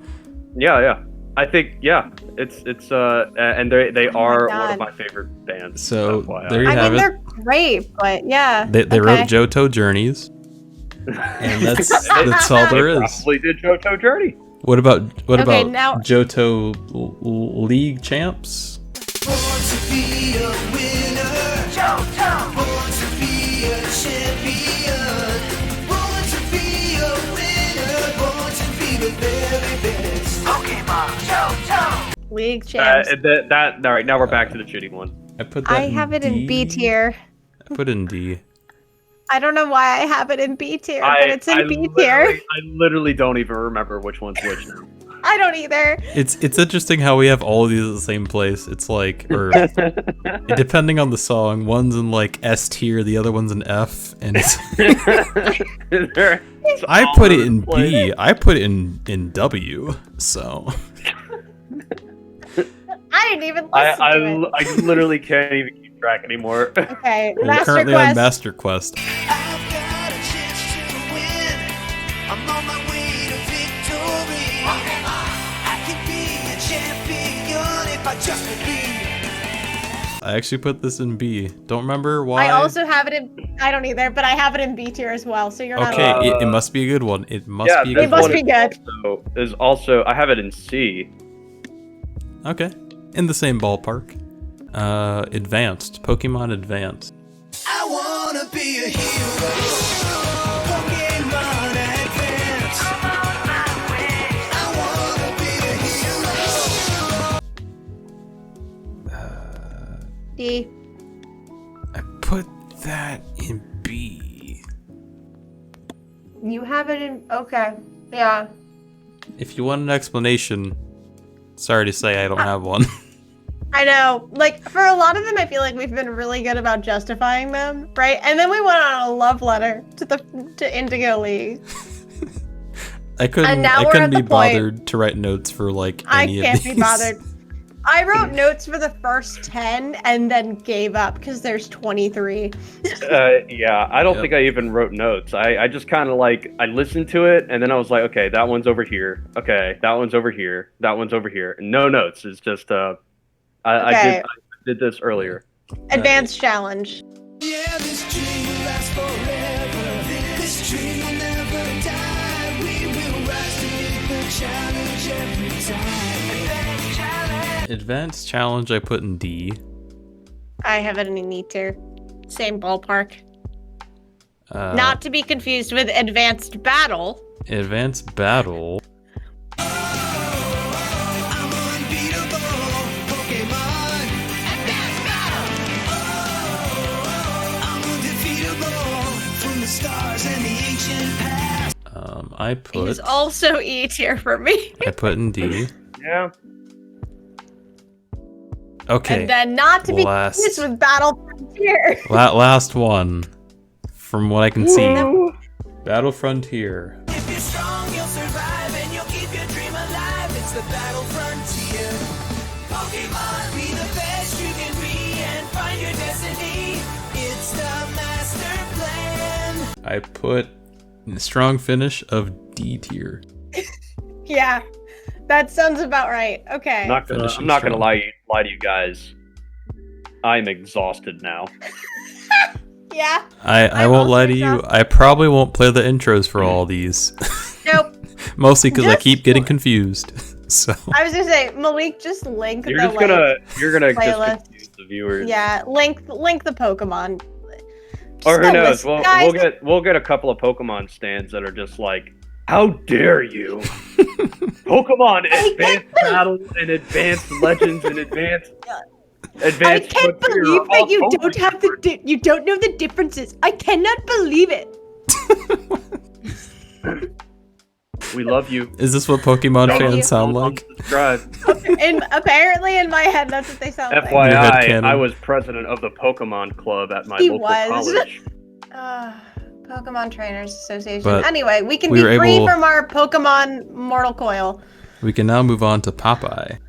Yeah, yeah. I think it's and they are one of God. my favorite bands. So FYI. there you I have mean, it. they're great, but yeah. They wrote Johto Journeys, and that's all there is. Probably did Johto Journey. What about Okay, now- Johto League Champs? Born to be a winner. Born to be a champion. Born to be a winner. Born to be the very best. Pokemon Johto. League champs. All right, now we're back to the shitty one. I put that. I have it in B tier. I put it in D. I don't know why I have it in B tier, but it's in B literally- tier. I literally don't even remember which one's which now. I don't either. It's interesting how we have all of these at the same place. It's like, or depending on the song, one's in like S tier, the other one's in F, and it's. I put it in B. I put it in W. So. I didn't even listen to it. I literally can't even keep track anymore. Okay, We're Master currently Quest. on Master Quest. I've got a chance to win. I'm on my way to victory. I can be a champion if I just believe. I actually put this in B. Don't remember why. I also have it in. I don't either, but I have it in B tier as well. So you're not. Okay, alone. it must be a good one. It must be a this good It must one. be good. Is also I have it in C. Okay, in the same ballpark. Advanced. Pokemon Advanced. I wanna be a hero. Pokemon Advance. I wanna be a hero. D. I put that in B. You have it in. Okay. Yeah. If you want an explanation, sorry to say I don't have one. I know. Like, for a lot of them, I feel like we've been really good about justifying them, right? And then we went on a love letter to Indigo League. I couldn't. And now I we're couldn't at be the point- bothered to write notes for like I any can't of these. be bothered. I wrote notes for the first 10 and then gave up because there's 23. Yeah, I don't Yep. think I even wrote notes. I just kind of like I listened to it and then I was like, okay, that one's over here. Okay, that one's over here. That one's over here. No notes. It's just I Okay. did this earlier. Advanced challenge. Yeah, this dream will last forever. This dream will never die. We will rise to meet the challenge every time. Advanced Challenge I put in D. I have it in E tier. Same ballpark. Uh, Not to be confused with Advanced Battle. Advanced Battle. I'm unbeatable, Pokemon. Advanced battle. I'm undefeatable from the stars and the ancient past. I put. He's also E tier for me. I put in D. Yeah. Okay. And then not to be Last. confused with Battle Frontier. Last one. From what I can see. Battle Frontier. If you're strong, you'll survive and you'll keep your dream alive. It's the battle frontier. Pokemon, be the best you can be and find your destiny. It's the master plan. I put a strong finish of D tier. Yeah, that sounds about right. Okay. I'm not gonna Finishing lie strong. lie to you guys. I'm exhausted now. Yeah. I I'm won't also lie to you. exhausted. I probably won't play the intros for all these. Nope. Mostly because I Just- keep getting confused. So I was gonna say, Malik, just link You're the just gonna playlist. just confuse the viewers. Yeah, link the Pokemon. Just Or who go knows? listen. We'll Guys, we'll get a couple of Pokemon stands that are just like, how dare you? Pokemon Advanced Battle and Advanced Legends and Advanced I Advanced can't Frontier believe are that all you Pokemon don't have the you don't know the differences. I cannot believe it. We love you. is this what Pokemon Thank fans you. sound like? Subscribe. And apparently in my head that's what they sound like. Your head FYI, canon. I was president of the Pokemon Club at my He local was. college. Pokemon Trainers Association. But Anyway, we can we be were free able- from our Pokemon Mortal Coil. We can now move on to Popeye.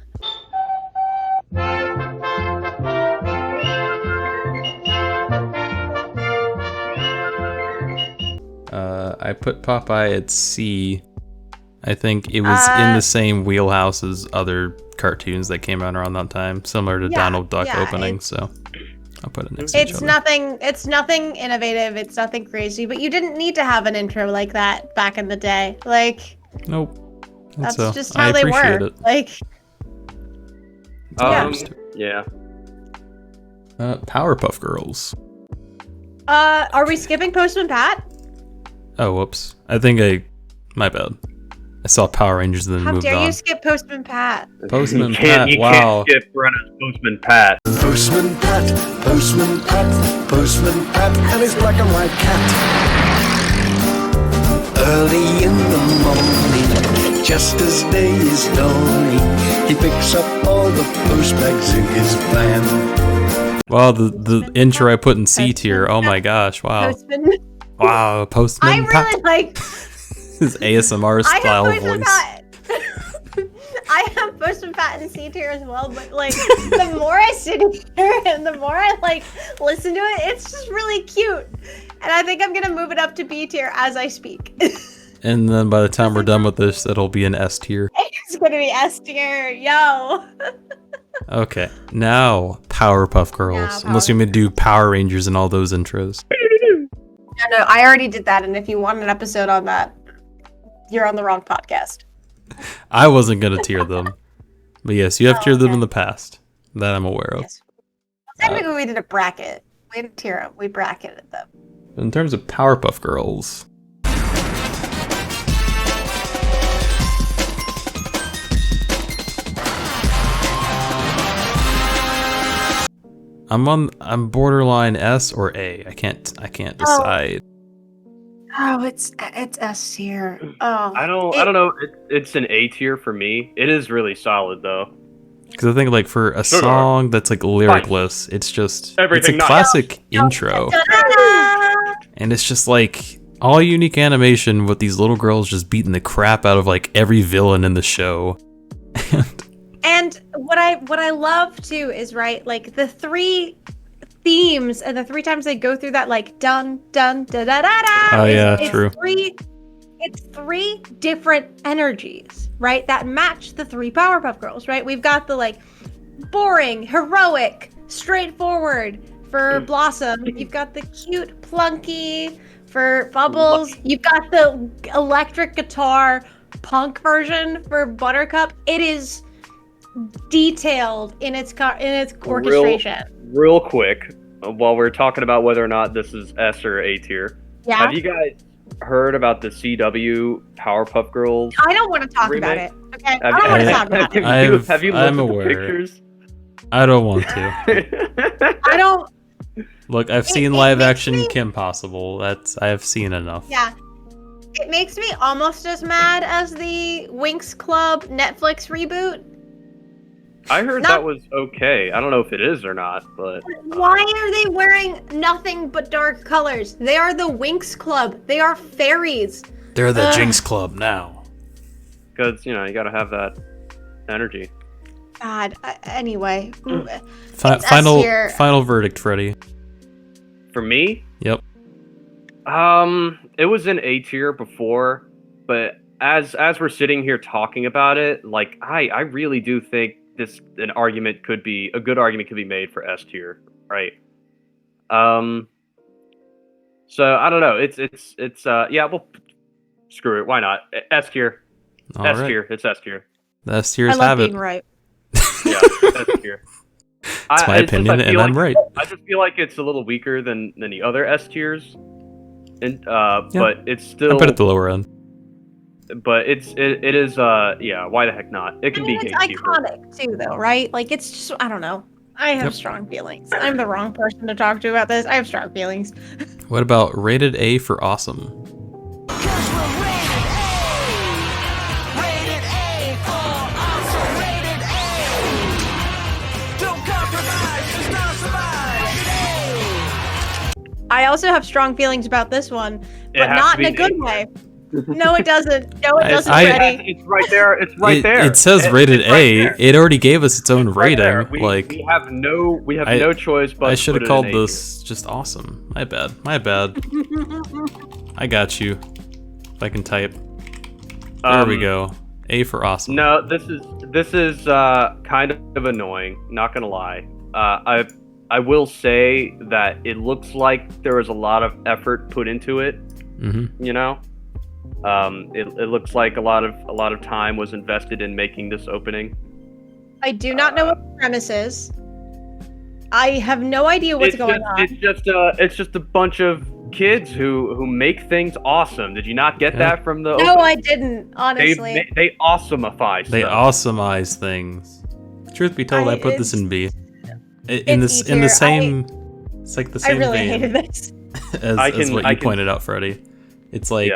I put Popeye at C. I think it was in the same wheelhouse as other cartoons that came out around that time, similar to Donald Duck opening. So I'll put it next to each It's other. nothing. It's nothing innovative. It's nothing crazy. But you didn't need to have an intro like that back in the day. Like, Nope. that's So, just I how they appreciate were. it. Like, Yeah. Powerpuff Girls. are we skipping Postman Pat? Oh, whoops. My bad. I saw Power Rangers and then How moved dare on. you skip Postman Pat? Postman You Pat, wow. can't skip Brenna's Postman Pat. Postman Pat, Postman Pat, Postman Pat, and his black and white cat. Early in the morning, just as day is dawning, he picks up all the post bags in his van. Wow, the intro I put in C tier. Oh my gosh, wow. Postman. Wow, Postman I Pat. really like. His ASMR I style have Postman voice. Pat. I have Postman Pat in C tier as well, but like the more I sit here and the more I like listen to it, it's just really cute. And I think I'm gonna move it up to B tier as I speak. And then by the time we're done with this, it'll be an S tier. It's gonna be S tier, yo. Okay, now Powerpuff Girls. Yeah, Unless you may do Power Rangers and all those intros. No, I already did that, and if you want an episode on that, you're on the wrong podcast. I wasn't gonna tier them, but yes, you have tiered them okay. in the past that I'm aware of. Yes. Technically, we did a bracket. We didn't tier them. We bracketed them. In terms of Powerpuff Girls, I'm borderline S or A. I can't decide. Oh, it's S tier. Oh, I don't know. It's an A tier for me. It is really solid though. Because I think like for a Sure. song that's like lyricless, it's just Everything it's a nice. classic intro. And it's just like all unique animation with these little girls just beating the crap out of like every villain in the show. And what I love too is like the three themes and the three times they go through that like dun dun da da da da. Oh, yeah, true. It's three different energies, right? That match the three Powerpuff Girls, right? We've got the like boring, heroic, straightforward for Blossom. You've got the cute, plunky for Bubbles. You've got the electric guitar punk version for Buttercup. It is detailed in its orchestration. Real quick, while we're talking about whether or not this is S or A tier, Yeah. have you guys heard about the CW Powerpuff Girls? I don't want to talk about remake? it. Okay. I don't want to talk about it. Have you I'm looked at the aware. pictures? I don't want to. I don't. Look, I've seen it live makes action me- Kim Possible. I have seen enough. Yeah. It makes me almost as mad as the Winx Club Netflix reboot. I heard Not- that was okay. I don't know if it is or not, but Why are they wearing nothing but dark colors? They are the Winx Club. They are fairies. They're the Ugh. Jinx Club now. because you gotta have that energy. God. Anyway. Fi- It's S final tier. final verdict, Freddy. For me, Yep. it was in A tier before, but as we're sitting here talking about it, like I really do think a good argument could be made for S tier, right? So I don't know. It's well, screw it. Why not? S tier. All S right. tier. It's S tier. The S I tiers love have it. being right. Yeah, S tier. It's my it's just I opinion, feel and like- I'm right. I just feel like it's a little weaker than the other S tiers, and but it's I still. put it at the lower end. But it is why the heck not? It can I mean, be it's gatekeeper. iconic too, though, right? Like, it's just, I don't know. I have Yep. strong feelings. I'm the wrong person to talk to about this. I have strong feelings. What about rated A for awesome? Cause we're rated A. Rated A for awesome. Rated A. Don't compromise, just not survive. Rated A. I also have strong feelings about this one, It but has not to in a be good A. way. No, it doesn't. No, it I- doesn't, I- Freddy. It's right there. It's right there. It says rated It's right A. there. It already gave us its own Right there. rating. We have no choice but I to should put have it in called A tier. this just awesome. My bad. My bad. I got you. If I can type. There we go. A for awesome. No, this is kind of annoying. Not gonna lie. I will say that it looks like there was a lot of effort put into it. Mm-hmm. You know, it looks like a lot of time was invested in making this opening. I do not know what the premise is. I have no idea what's going on. It's just a bunch of kids who make things awesome. Did you not get that from the? No, I didn't. Honestly, they awesomify stuff. They awesomeize things. Truth be told, I put this in B. In the same, it's like the same I really vein hated this. as what you pointed out, Freddie. It's like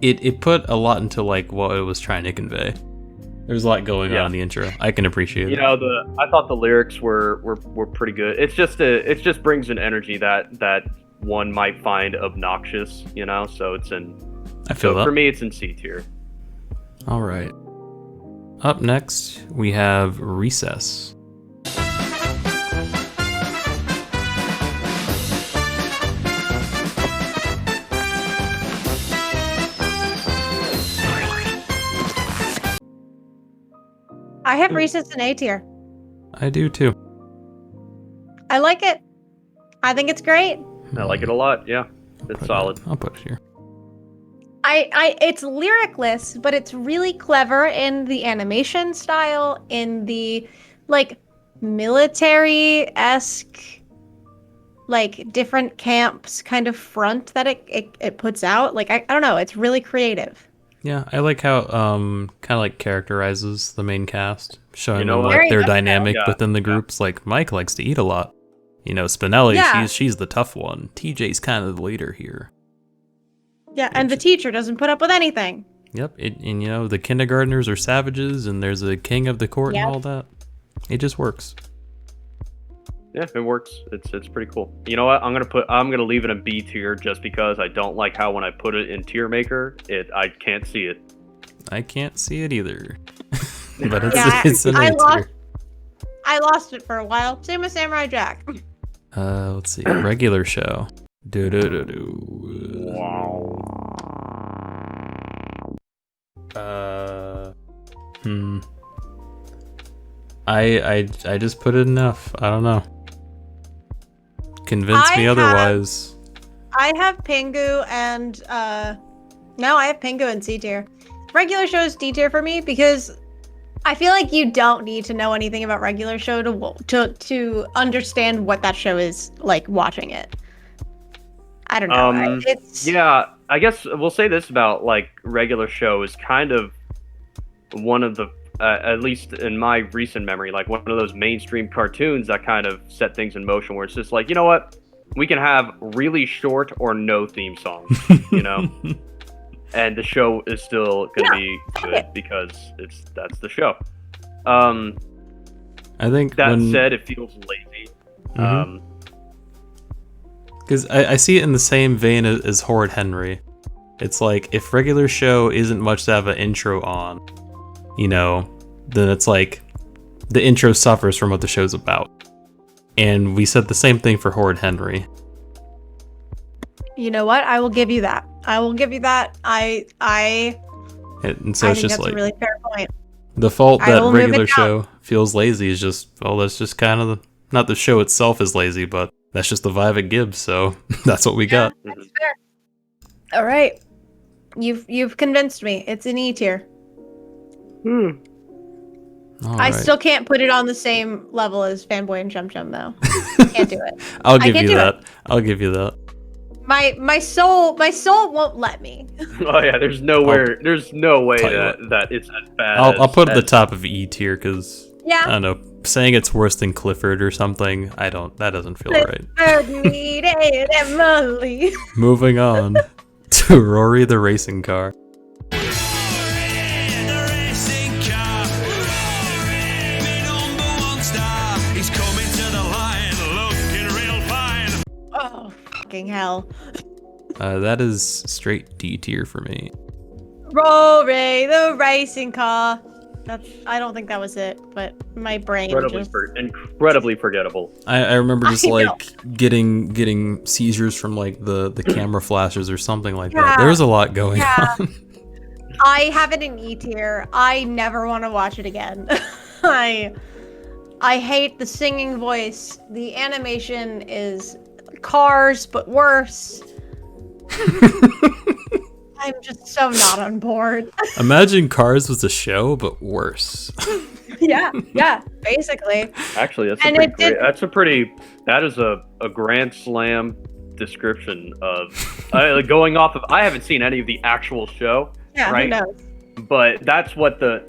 it put a lot into like what it was trying to convey. There's a lot going on in the intro. I can appreciate it. You know, I thought the lyrics were pretty good. It just brings an energy that one might find obnoxious, you know. So it's in. I feel that. For me, it's in C tier. All right. Up next, we have Recess. I have Recess in A tier. I do too. I like it. I think it's great. I like it a lot. Yeah, it's solid. I'll put it here. It's lyricless, but it's really clever in the animation style, in the like military-esque, like different camps kind of front that it puts out. Like I don't know, it's really creative. Yeah, I like how kind of like characterizes the main cast, showing them what? like their Very dynamic Yeah. within the groups. Like Mike likes to eat a lot. You know, Spinelli, Yeah. she's the tough one. TJ's kind of the leader here. Yeah, and the teacher doesn't put up with anything. Yep, and you know the kindergartners are savages, and there's a king of the court Yep. and all that. It just works. Yeah, it works. It's pretty cool. You know what? I'm gonna leave it in B tier just because I don't like how when I put it in tier maker, I can't see it. I can't see it either, but Yeah, it's an A tier. I lost it for a while. Same with Samurai Jack. Let's see, regular show. I just put it enough. I don't know. Convince me otherwise. I have Pingu and no, I have Pingu and C tier. Regular show is D tier for me because I feel like you don't need to know anything about regular show to understand what that show is like watching it. I don't know. Yeah, I guess we'll say this about like regular show is kind of one of the at least in my recent memory, like one of those mainstream cartoons that kind of set things in motion where it's just like, you know what? We can have really short or no theme songs, you know? And the show is still going to be good because that's the show. I think that said, it feels lazy. Because I see it in the same vein as Horrid Henry. It's like, if regular show isn't much to have an intro on, you know, then it's like the intro suffers from what the show's about. And we said the same thing for Horrid Henry. You know what? I will give you that. I will give you that. And so I it's think just that's like a really fair point. the fault I that will move it regular down. show feels lazy is just, well, that's just kind of not the show itself is lazy, but that's just the vibe it gives. So that's what we got. That's fair. All right, you've convinced me. It's an E tier. All I right. still can't put it on the same level as Fanboy and Chum Chum though. Can't do it. I'll give can't you do that. I'll give you that. My soul won't let me. Oh yeah, there's no way tell you that it's as bad. I'll put it at the as- top of E tier because Yeah. I don't know, saying it's worse than Clifford or something. That doesn't feel right. Me, Dave, and Molly. Moving on to Rory the racing car. Oh, fucking hell. That is straight D tier for me. Rory, the racing car. I don't think that was it, but my brain just... Incredibly forgettable. I remember just I know. like getting seizures from like the camera flashes or something like that. Yeah. There was a lot going Yeah. on. I have it in E tier. I never want to watch it again. I hate the singing voice. The animation is Cars, but worse. I'm just so not on board. Imagine Cars was a show, but worse. yeah, basically. Actually, And it did- that is a grand slam description of going off of. I haven't seen any of the actual show, Yeah, right? who knows? But that's what the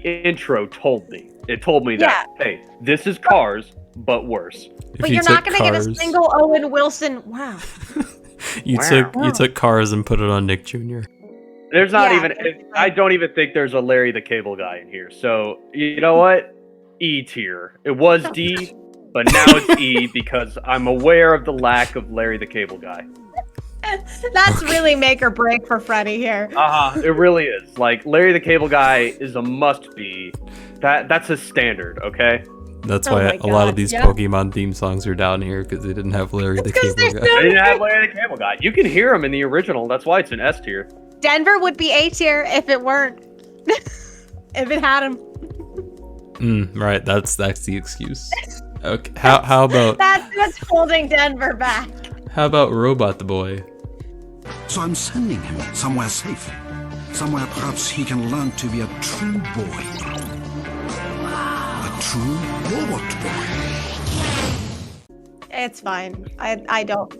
intro told me. It told me that hey, this is Cars, but worse. If But you you're not took going to get a Cars- single Owen Wilson. Wow. You took Cars and put it on Nick Jr. There's not Yeah, even. basically. I don't even think there's a Larry the Cable Guy in here. So you know what? E tier. It was D, but now it's E because I'm aware of the lack of Larry the Cable Guy. That's really make or break for Freddy here. It really is. Like Larry the Cable Guy is a must be. That's a standard. Okay. That's Oh why my a lot of God, these yeah. Pokemon theme songs are down here because they didn't have Larry the 'cause Cable they're Guy. so- They didn't have Larry the Cable Guy. You can hear him in the original. That's why it's an S tier. Denver would be A tier if it weren't. If it had him. Right, that's the excuse. Okay, how about That's what's holding Denver back. Robot the Boy? So I'm sending him somewhere safe. Somewhere perhaps he can learn to be a true boy. A true robot boy. It's fine. I don't.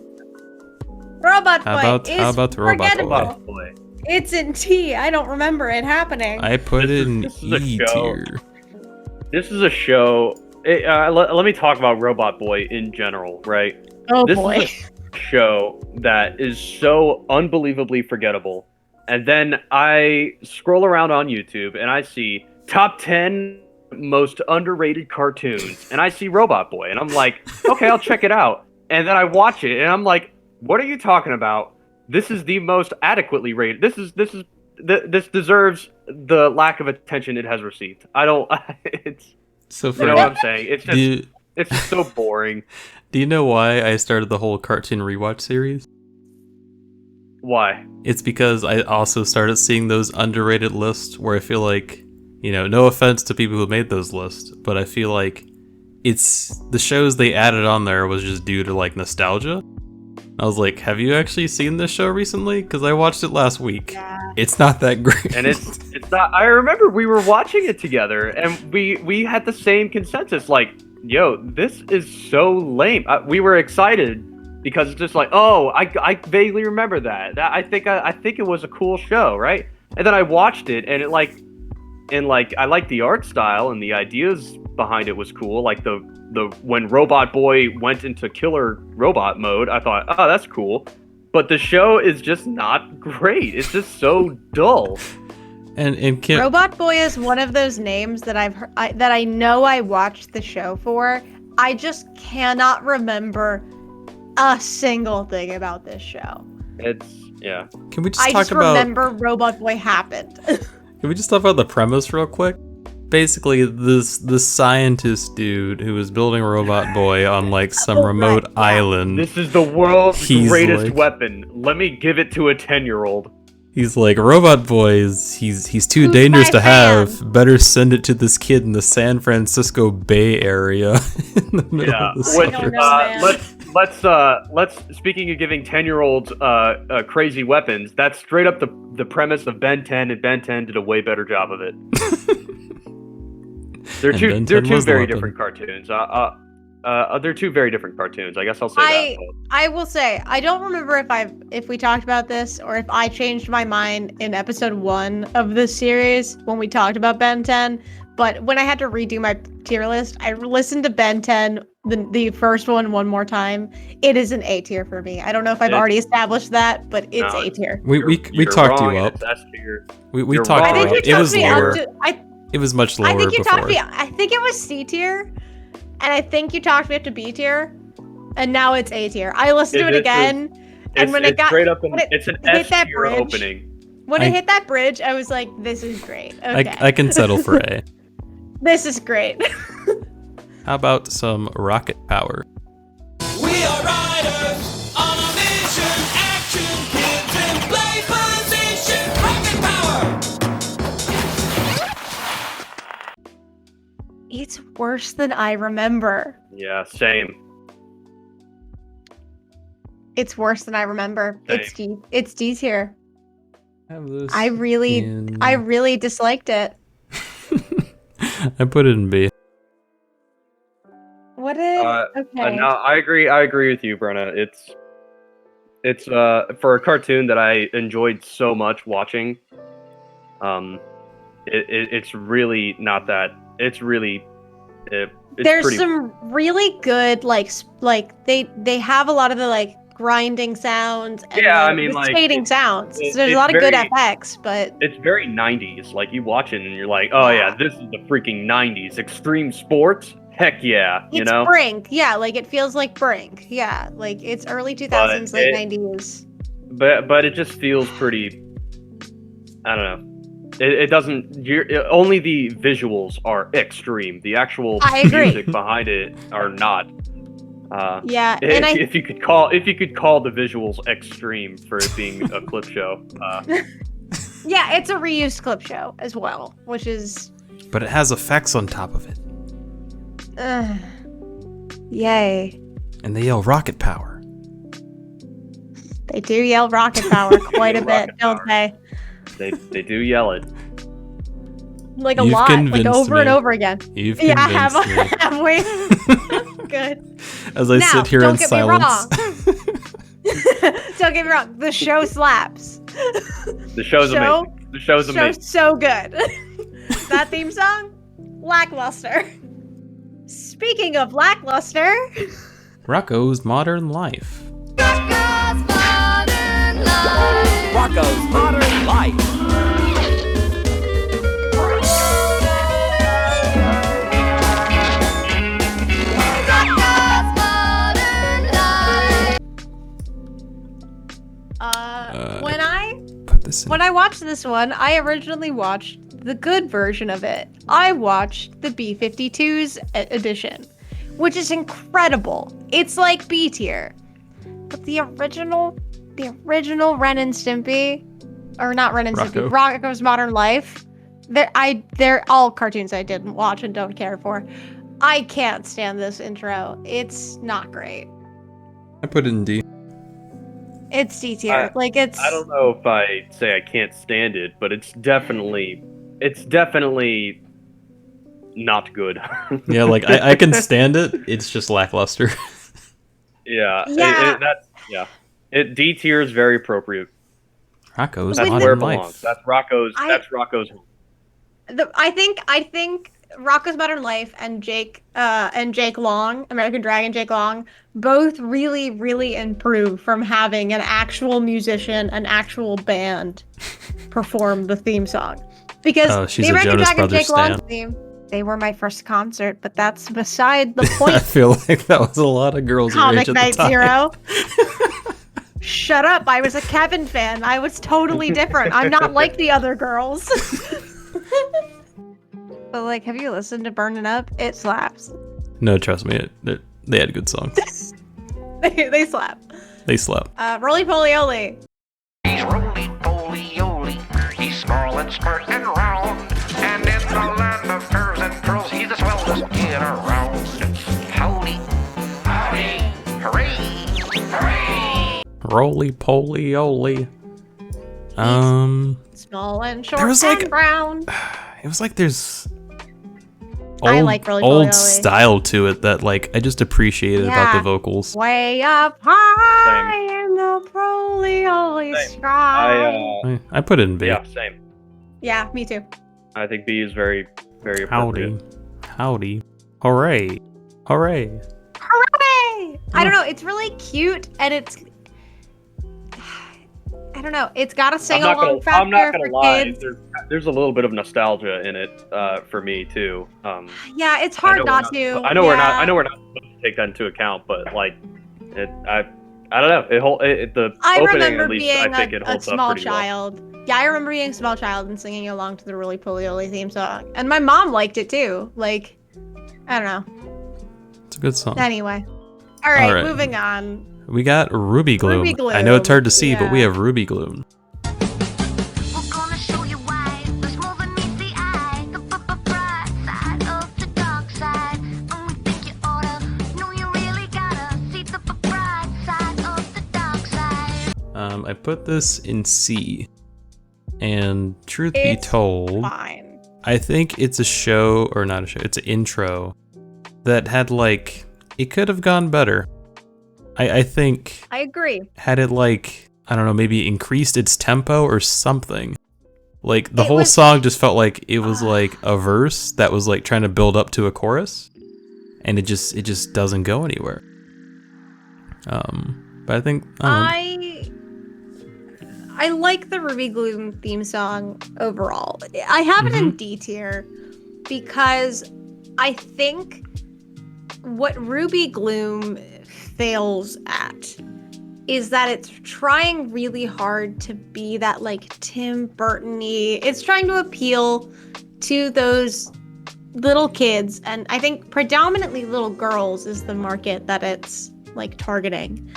Robot Boy How is about the Robot forgettable. Boy? Robot Boy. It's in T. I don't remember it happening. I put it in this is a E show. tier. This is a show. Let me talk about Robot Boy in general, right? oh this boy. is a show that is so unbelievably forgettable. And then I scroll around on YouTube and I see top 10 most underrated cartoons. And I see Robot Boy. And I'm like, okay, I'll check it out. And then I watch it and I'm like, what are you talking about? This is the most adequately rated. This deserves the lack of attention it has received. I don't. It's So you know what I'm saying. It's just it's just so boring. Do you know why I started the whole cartoon rewatch series? Why? It's because I also started seeing those underrated lists where I feel like, no offense to people who made those lists, but I feel like it's the shows they added on there was just due to like nostalgia. I was like, have you actually seen this show recently? Because I watched it last week. Yeah. It's not that great. And it's not. I remember we were watching it together, and we had the same consensus. Like, yo, this is so lame. We were excited because it's just like, oh, I vaguely remember that. I think it was a cool show, right? And then I watched it, and I liked the art style and the ideas behind it was cool. Like the when Robot Boy went into killer robot mode, I thought, oh, that's cool. But the show is just not great. It's just so dull. And Kim, Robot Boy is one of those names that that I know I watched the show for. I just cannot remember a single thing about this show. Yeah. can we just I talk just about? remember Robot Boy happened. Can we just talk about the premise real quick? Basically, this scientist dude who was building a Robot Boy on like some remote island. This is the world's He's greatest like- weapon. Let me give it to a 10-year-old. He's like, Robot Boy he's too Who's dangerous my to have. fan?" Better send it to this kid in the San Francisco Bay Area. In the middle Yeah. of the Which, don't know, man. let's speaking of giving 10-year-olds crazy weapons, that's straight up the premise of Ben 10, and Ben 10 did a way better job of it. They're And two Ben they're 10 two was the very weapon. different cartoons. They're two very different cartoons. I guess I'll say that. I will say I don't remember if we talked about this or if I changed my mind in episode 1 of this series when we talked about Ben 10. But when I had to redo my tier list, I listened to Ben 10, the first one more time. It is an A tier for me. I don't know if I've already established that, but it's No, A tier. We You're talked wrong, you and up. it's S tier. We You're talked wrong. you I up. think you It talked was me lower. up to. It was much lower I think you before. talked me. I think it was C tier, and I think you talked me up to B tier, and now it's A tier. I listened to it It's again, and when it got straight up, when it it's an hit S that tier bridge- opening. When it hit that bridge, I was like, this is great. Okay. I can settle for A. This is great. How about some rocket power? We are riders on a mission. Action, kids in play position. Rocket power. It's worse than I remember. Yeah, same. It's worse than I remember. Same. It's D. It's D tier. Have this I really disliked it. I put it in B. What did? Okay. No, I agree. I agree with you, Brenna. It's for a cartoon that I enjoyed so much watching. It's really not that. It's really. It's There's pretty, some really good like they have a lot of the like grinding sounds and Yeah, the, I mean, the like, skating sounds. it- So there's a it's lot of good very- FX, but It's very 90s. Like you watch it and you're like, oh yeah, this is the freaking 90s. Extreme sports. Heck yeah, you it's know. Brink. Yeah, like it feels like Brink. Yeah, like it's early 2000s, late 90s. But it just feels pretty. I don't know. It doesn't. Only the visuals are extreme. The actual I agree. music behind it are not. Yeah, If, and I if you could call the visuals extreme for it being a clip show. yeah, it's a reused clip show as well, which is But it has effects on top of it. yay. And they yell rocket power. They do yell rocket power quite a bit, Rocket don't power. they? They do yell it. Like a You've lot, like convinced over and me. over again. You've Yeah, I have, convinced me. have we? Good. As I Now, sit here don't in get silence. me wrong. Don't get me wrong. The show slaps. The show's Show- amazing. The show's amazing. So good. That theme song, lackluster. Speaking of lackluster, Rocco's Modern Life. Rocco's Modern Life. Put this in. when I watched this one, I originally watched the good version of it. I watched the B-52's edition, which is incredible. It's like B tier. But the original Ren and Stimpy, or not Ren and Stimpy, Rocco's Modern Life, they're all cartoons I didn't watch and don't care for. I can't stand this intro. It's not great. I put it in D. It's D tier. I don't know if I say I can't stand it, but it's definitely not good. Yeah, like I can stand it. It's just lackluster. Yeah. Yeah. D tier is very appropriate. Rocco's That's Modern where it Life. belongs. That's Rocco's. That's Rocco's. I think Rocco's Modern Life and Jake Long, American Dragon Jake Long, both really, really improved from having an actual musician, an actual band perform the theme song. Because she's the a American Jonas Dragon Brothers Jake Long stan. theme, they were my first concert, but that's beside the I point. feel like that was a lot of girls your age Comic at Night the time. Zero. Shut up, I was a Kevin fan. I was totally different. I'm not like the other girls. But like, have you listened to Burnin' Up? It slaps. No, trust me, they had good songs. They slap. They slept. Roly Poly Oly. He's roly-poly-oly. He's small and smart and round. And in the land of curves and curls, he's the swellest kid around. Howdy. Howdy. Hooray. Hooray. Roly poly oly. Small and short There was, and like- brown. It was like there's I like Roly Poly Oly. old style to it that like I just appreciated about the Yeah. vocals. Way up high in the Roly Oly sky. I put it in B. Yeah, same. Yeah, me too. I think B is very, very appropriate. Howdy. Hooray. Hooray. Hooray! I don't know. It's really cute, and it's. I don't know. It's got a sing along factor I'm not gonna for lie. kids. There's a little bit of nostalgia in it for me too. Yeah, it's hard not to. I know we're not supposed to take that into account, but like, I don't know. The I opening remember at least, being I think it a holds small up pretty well. child. Yeah, I remember being a small child and singing along to the Roly Poly Oly theme song. And my mom liked it too. Like, I don't know. It's a good song. Anyway. All right, All right. moving on. We got Ruby Gloom. Ruby Gloom, I know it's hard to see, but we yeah. have Ruby Gloom. We're gonna show you why there's more than meets the eye. The bright side of the dark side. And we think you oughta know you really gotta see the bright side of the dark side. I put this in C. And truth be It's told, fine. I think it's a show, or not a show, it's an intro that had like, it could have gone better. I think I agree. had it like, I don't know, maybe increased its tempo or something. Like the It whole was- song just felt like it was like a verse that was like trying to build up to a chorus, and it just doesn't go anywhere. But I think I like the Ruby Gloom theme song overall. I have it in D tier because I think what Ruby Gloom fails at is that it's trying really hard to be that like Tim Burton-y. It's trying to appeal to those little kids, and I think predominantly little girls is the market that it's like targeting.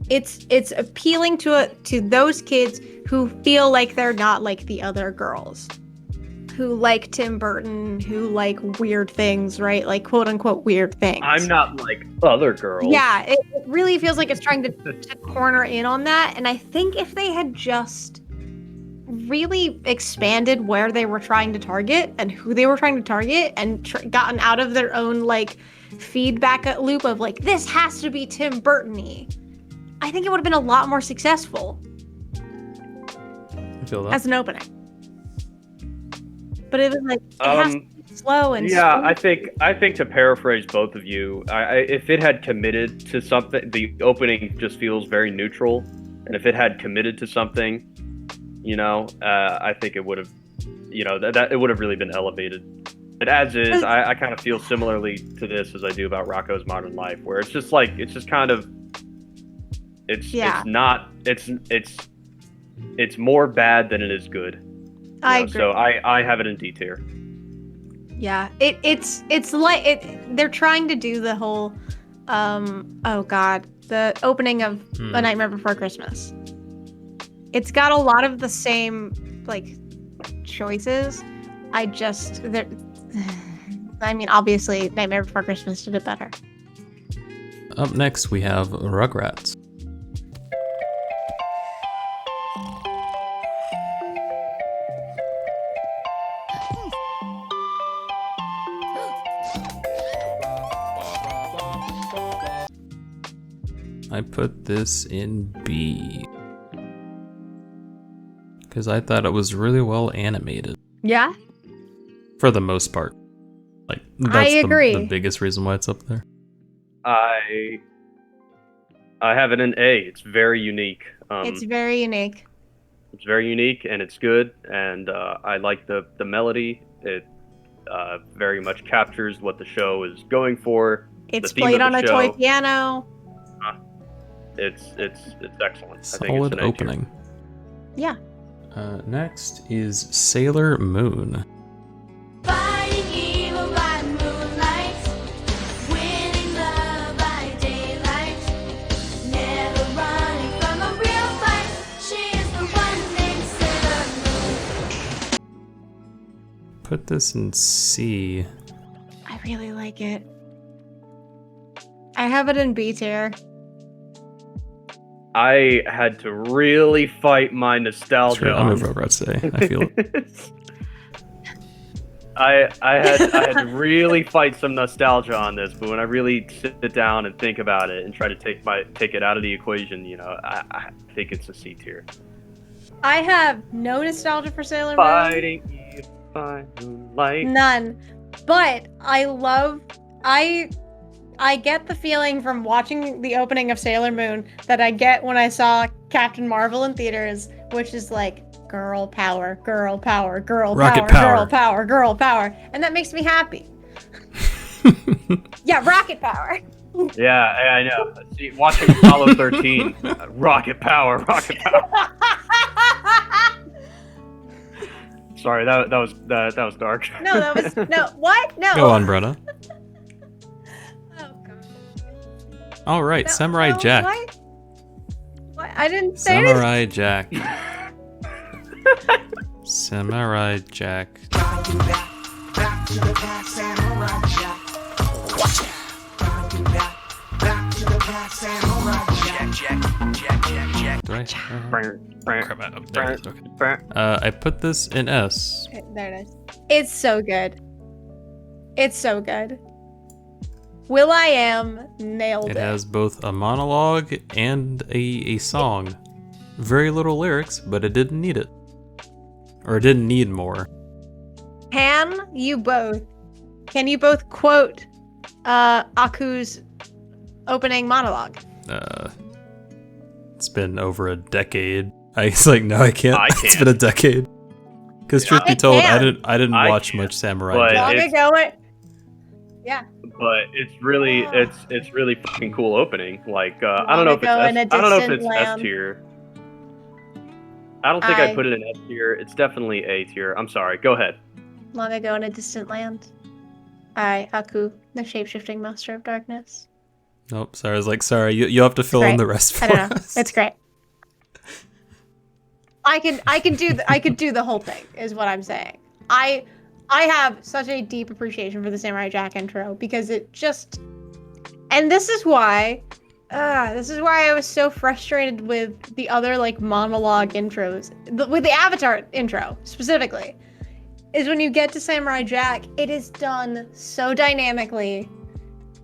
It's appealing to those kids who feel like they're not like the other girls, who like Tim Burton, who like weird things, right? Like quote unquote weird things. I'm not like other girls. Yeah, it really feels like it's trying to corner in on that. And I think if they had just really expanded where they were trying to target and who they were trying to target and gotten out of their own like feedback loop of like, this has to be Tim Burton-y, I think it would have been a lot more successful I feel that. as an opening. But it was like, it has to be slow and Yeah, smooth. I think to paraphrase both of you, if it had committed to something, the opening just feels very neutral, and if it had committed to something, you know, I think it would have, you know, that it would have really been elevated. But as is, I kind of feel similarly to this as I do about Rocco's Modern Life, where it's just like it's just kind of, it's more bad than it is good. I You know, agree. So I have it in D tier. Yeah, it's like they're trying to do the whole oh god, the opening of A Nightmare Before Christmas. It's got a lot of the same like choices. I mean, obviously Nightmare Before Christmas did it better. Up next we have Rugrats. I put this in B because I thought it was really well animated Yeah? for the most part. Like that's I agree. the biggest reason why it's up there. I have it in A. It's very unique. It's very unique. It's very unique and it's good, and I like the melody. It very much captures what the show is going for. It's the theme played of on the a show. toy piano. It's excellent. I think it's Solid an A tier. opening. Yeah. Next is Sailor Moon. Fighting evil by moonlight, winning love by daylight, never running from a real fight. She is the one named Sailor Moon. Put this in C. I really like it. I have it in B tier. I had to really fight my nostalgia. Sure, I'm on over Rugrats today. I feel it. I had to really fight some nostalgia on this, but when I really sit down and think about it and try to take it out of the equation, you know, I think it's a C tier. I have no nostalgia for Sailor Moon. Fighting you by moonlight. None. But I get the feeling from watching the opening of Sailor Moon that I get when I saw Captain Marvel in theaters, which is like girl power, girl power, girl Rocket power, girl power. power, girl power. And that makes me happy. Yeah, rocket power. Yeah, I know. See, watching Apollo 13, rocket power, rocket power. Sorry, that was dark. No, that was no. What? No. Go on, Brenna. Oh god. All right, No, Samurai no, Jack. What? I didn't say anything. Samurai Jack. Samurai Jack. Do I? Crap, there it is. Okay. I put this in S. Okay, there it is. It's so good. It's so good. Will.i.am nailed It it. has both a monologue and a song. Very little lyrics, but it didn't need it. Or it didn't need more. Can you both quote Aku's opening monologue? It's been over a decade. I was like, no, I can't. I It's can't. been a decade. Because truth I be told, can. I didn't I watch can, much Samurai but Jack. Long it's- ago it. Yeah. But it's really fucking cool opening. Like I don't Long know if it's ago in a I don't know if distant it's land. S tier. I don't think I I- put it in S tier. It's definitely A tier. I'm sorry. Go ahead. Long ago in a distant land. I, Aku, the shape-shifting master of darkness. Nope, sorry. I was like, sorry, you have to fill in Great. the rest for I don't know. us. It's great. I could do the whole thing, is what I'm saying. I have such a deep appreciation for the Samurai Jack intro because it just, and this is why I was so frustrated with the other like monologue intros, with the Avatar intro specifically, is when you get to Samurai Jack, it is done so dynamically,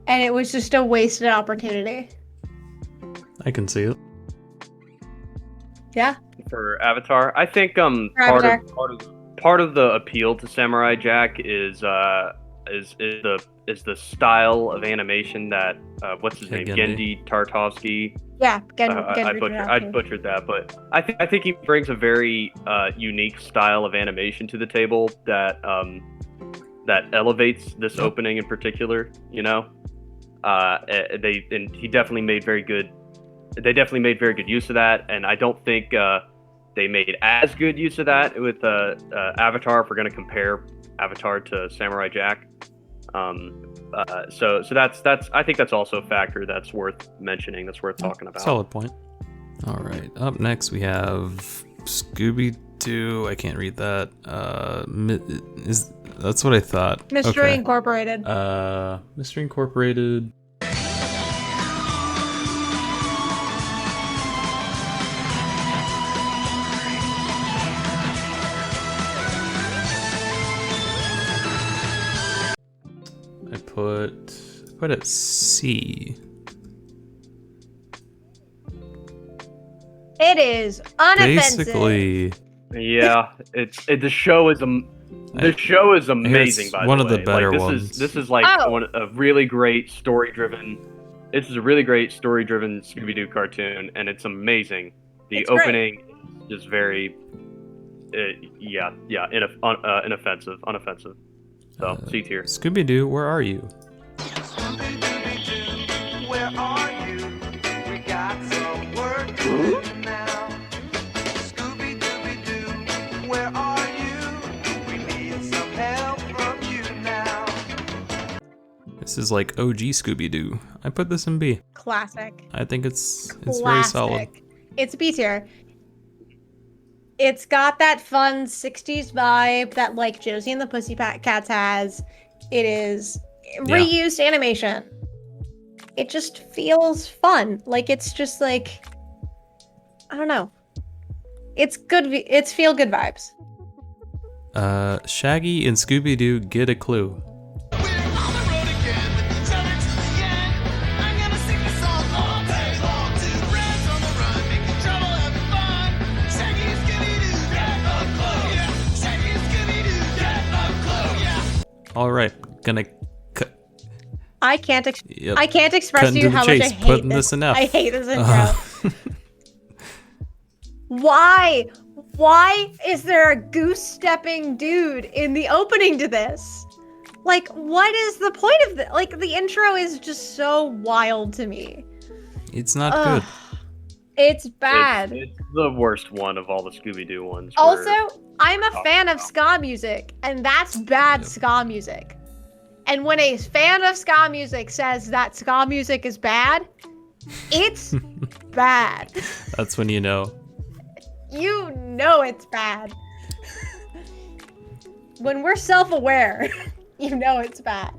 and it was just a wasted opportunity. I can see it. Yeah. For Avatar, I think Avatar. part of the appeal to Samurai Jack is the style of animation that what's his name, Gendy Tartakovsky. Yeah, I butchered that, but I think he brings a very unique style of animation to the table that elevates this opening in particular. You know, he definitely made very good. They definitely made very good use of that, and I don't think they made as good use of that with Avatar. If we're going to compare Avatar to Samurai Jack. So that's I think that's also a factor that's worth mentioning, that's worth talking about. Solid point. All right, up next we have Scooby-Doo. I can't read that. That's what I thought. Mystery Okay. Incorporated. Mystery Incorporated. I put it C. It is unoffensive. Basically, Yeah, the show is amazing. By one the of way, the better like, ones. This is like a really great story-driven. This is a really great story-driven Scooby-Doo cartoon, and it's amazing. The It's great. opening is very, inoffensive. So C tier. Scooby-Doo, where are you? Where are you? We got some work to do now. Scooby-Dooby-Doo, where are you? We need some help from you now. This is like OG Scooby-Doo. I put this in B. Classic. I think it's very solid. It's B tier. It's got that fun 60s vibe that like Josie and the Pussycats has. It is reused animation. It just feels fun. Like it's just like, I don't know. It's good. It's feel good vibes. Shaggy and Scooby-Doo get a clue. All right, gonna cut. I can't Yep. I can't express Cutting to to you the how chase, much I hate putting this. this in F. I hate this intro. Why? Why is there a goose stepping dude in the opening to this? Like, what is the point of this? Like, the intro is just so wild to me. It's not Ugh. good. It's bad. It's the worst one of all the Scooby-Doo ones. Also, I'm a fan of ska music, and that's bad ska music. And when a fan of ska music says that ska music is bad, it's bad. That's when you know. You know it's bad. When we're self-aware, you know it's bad.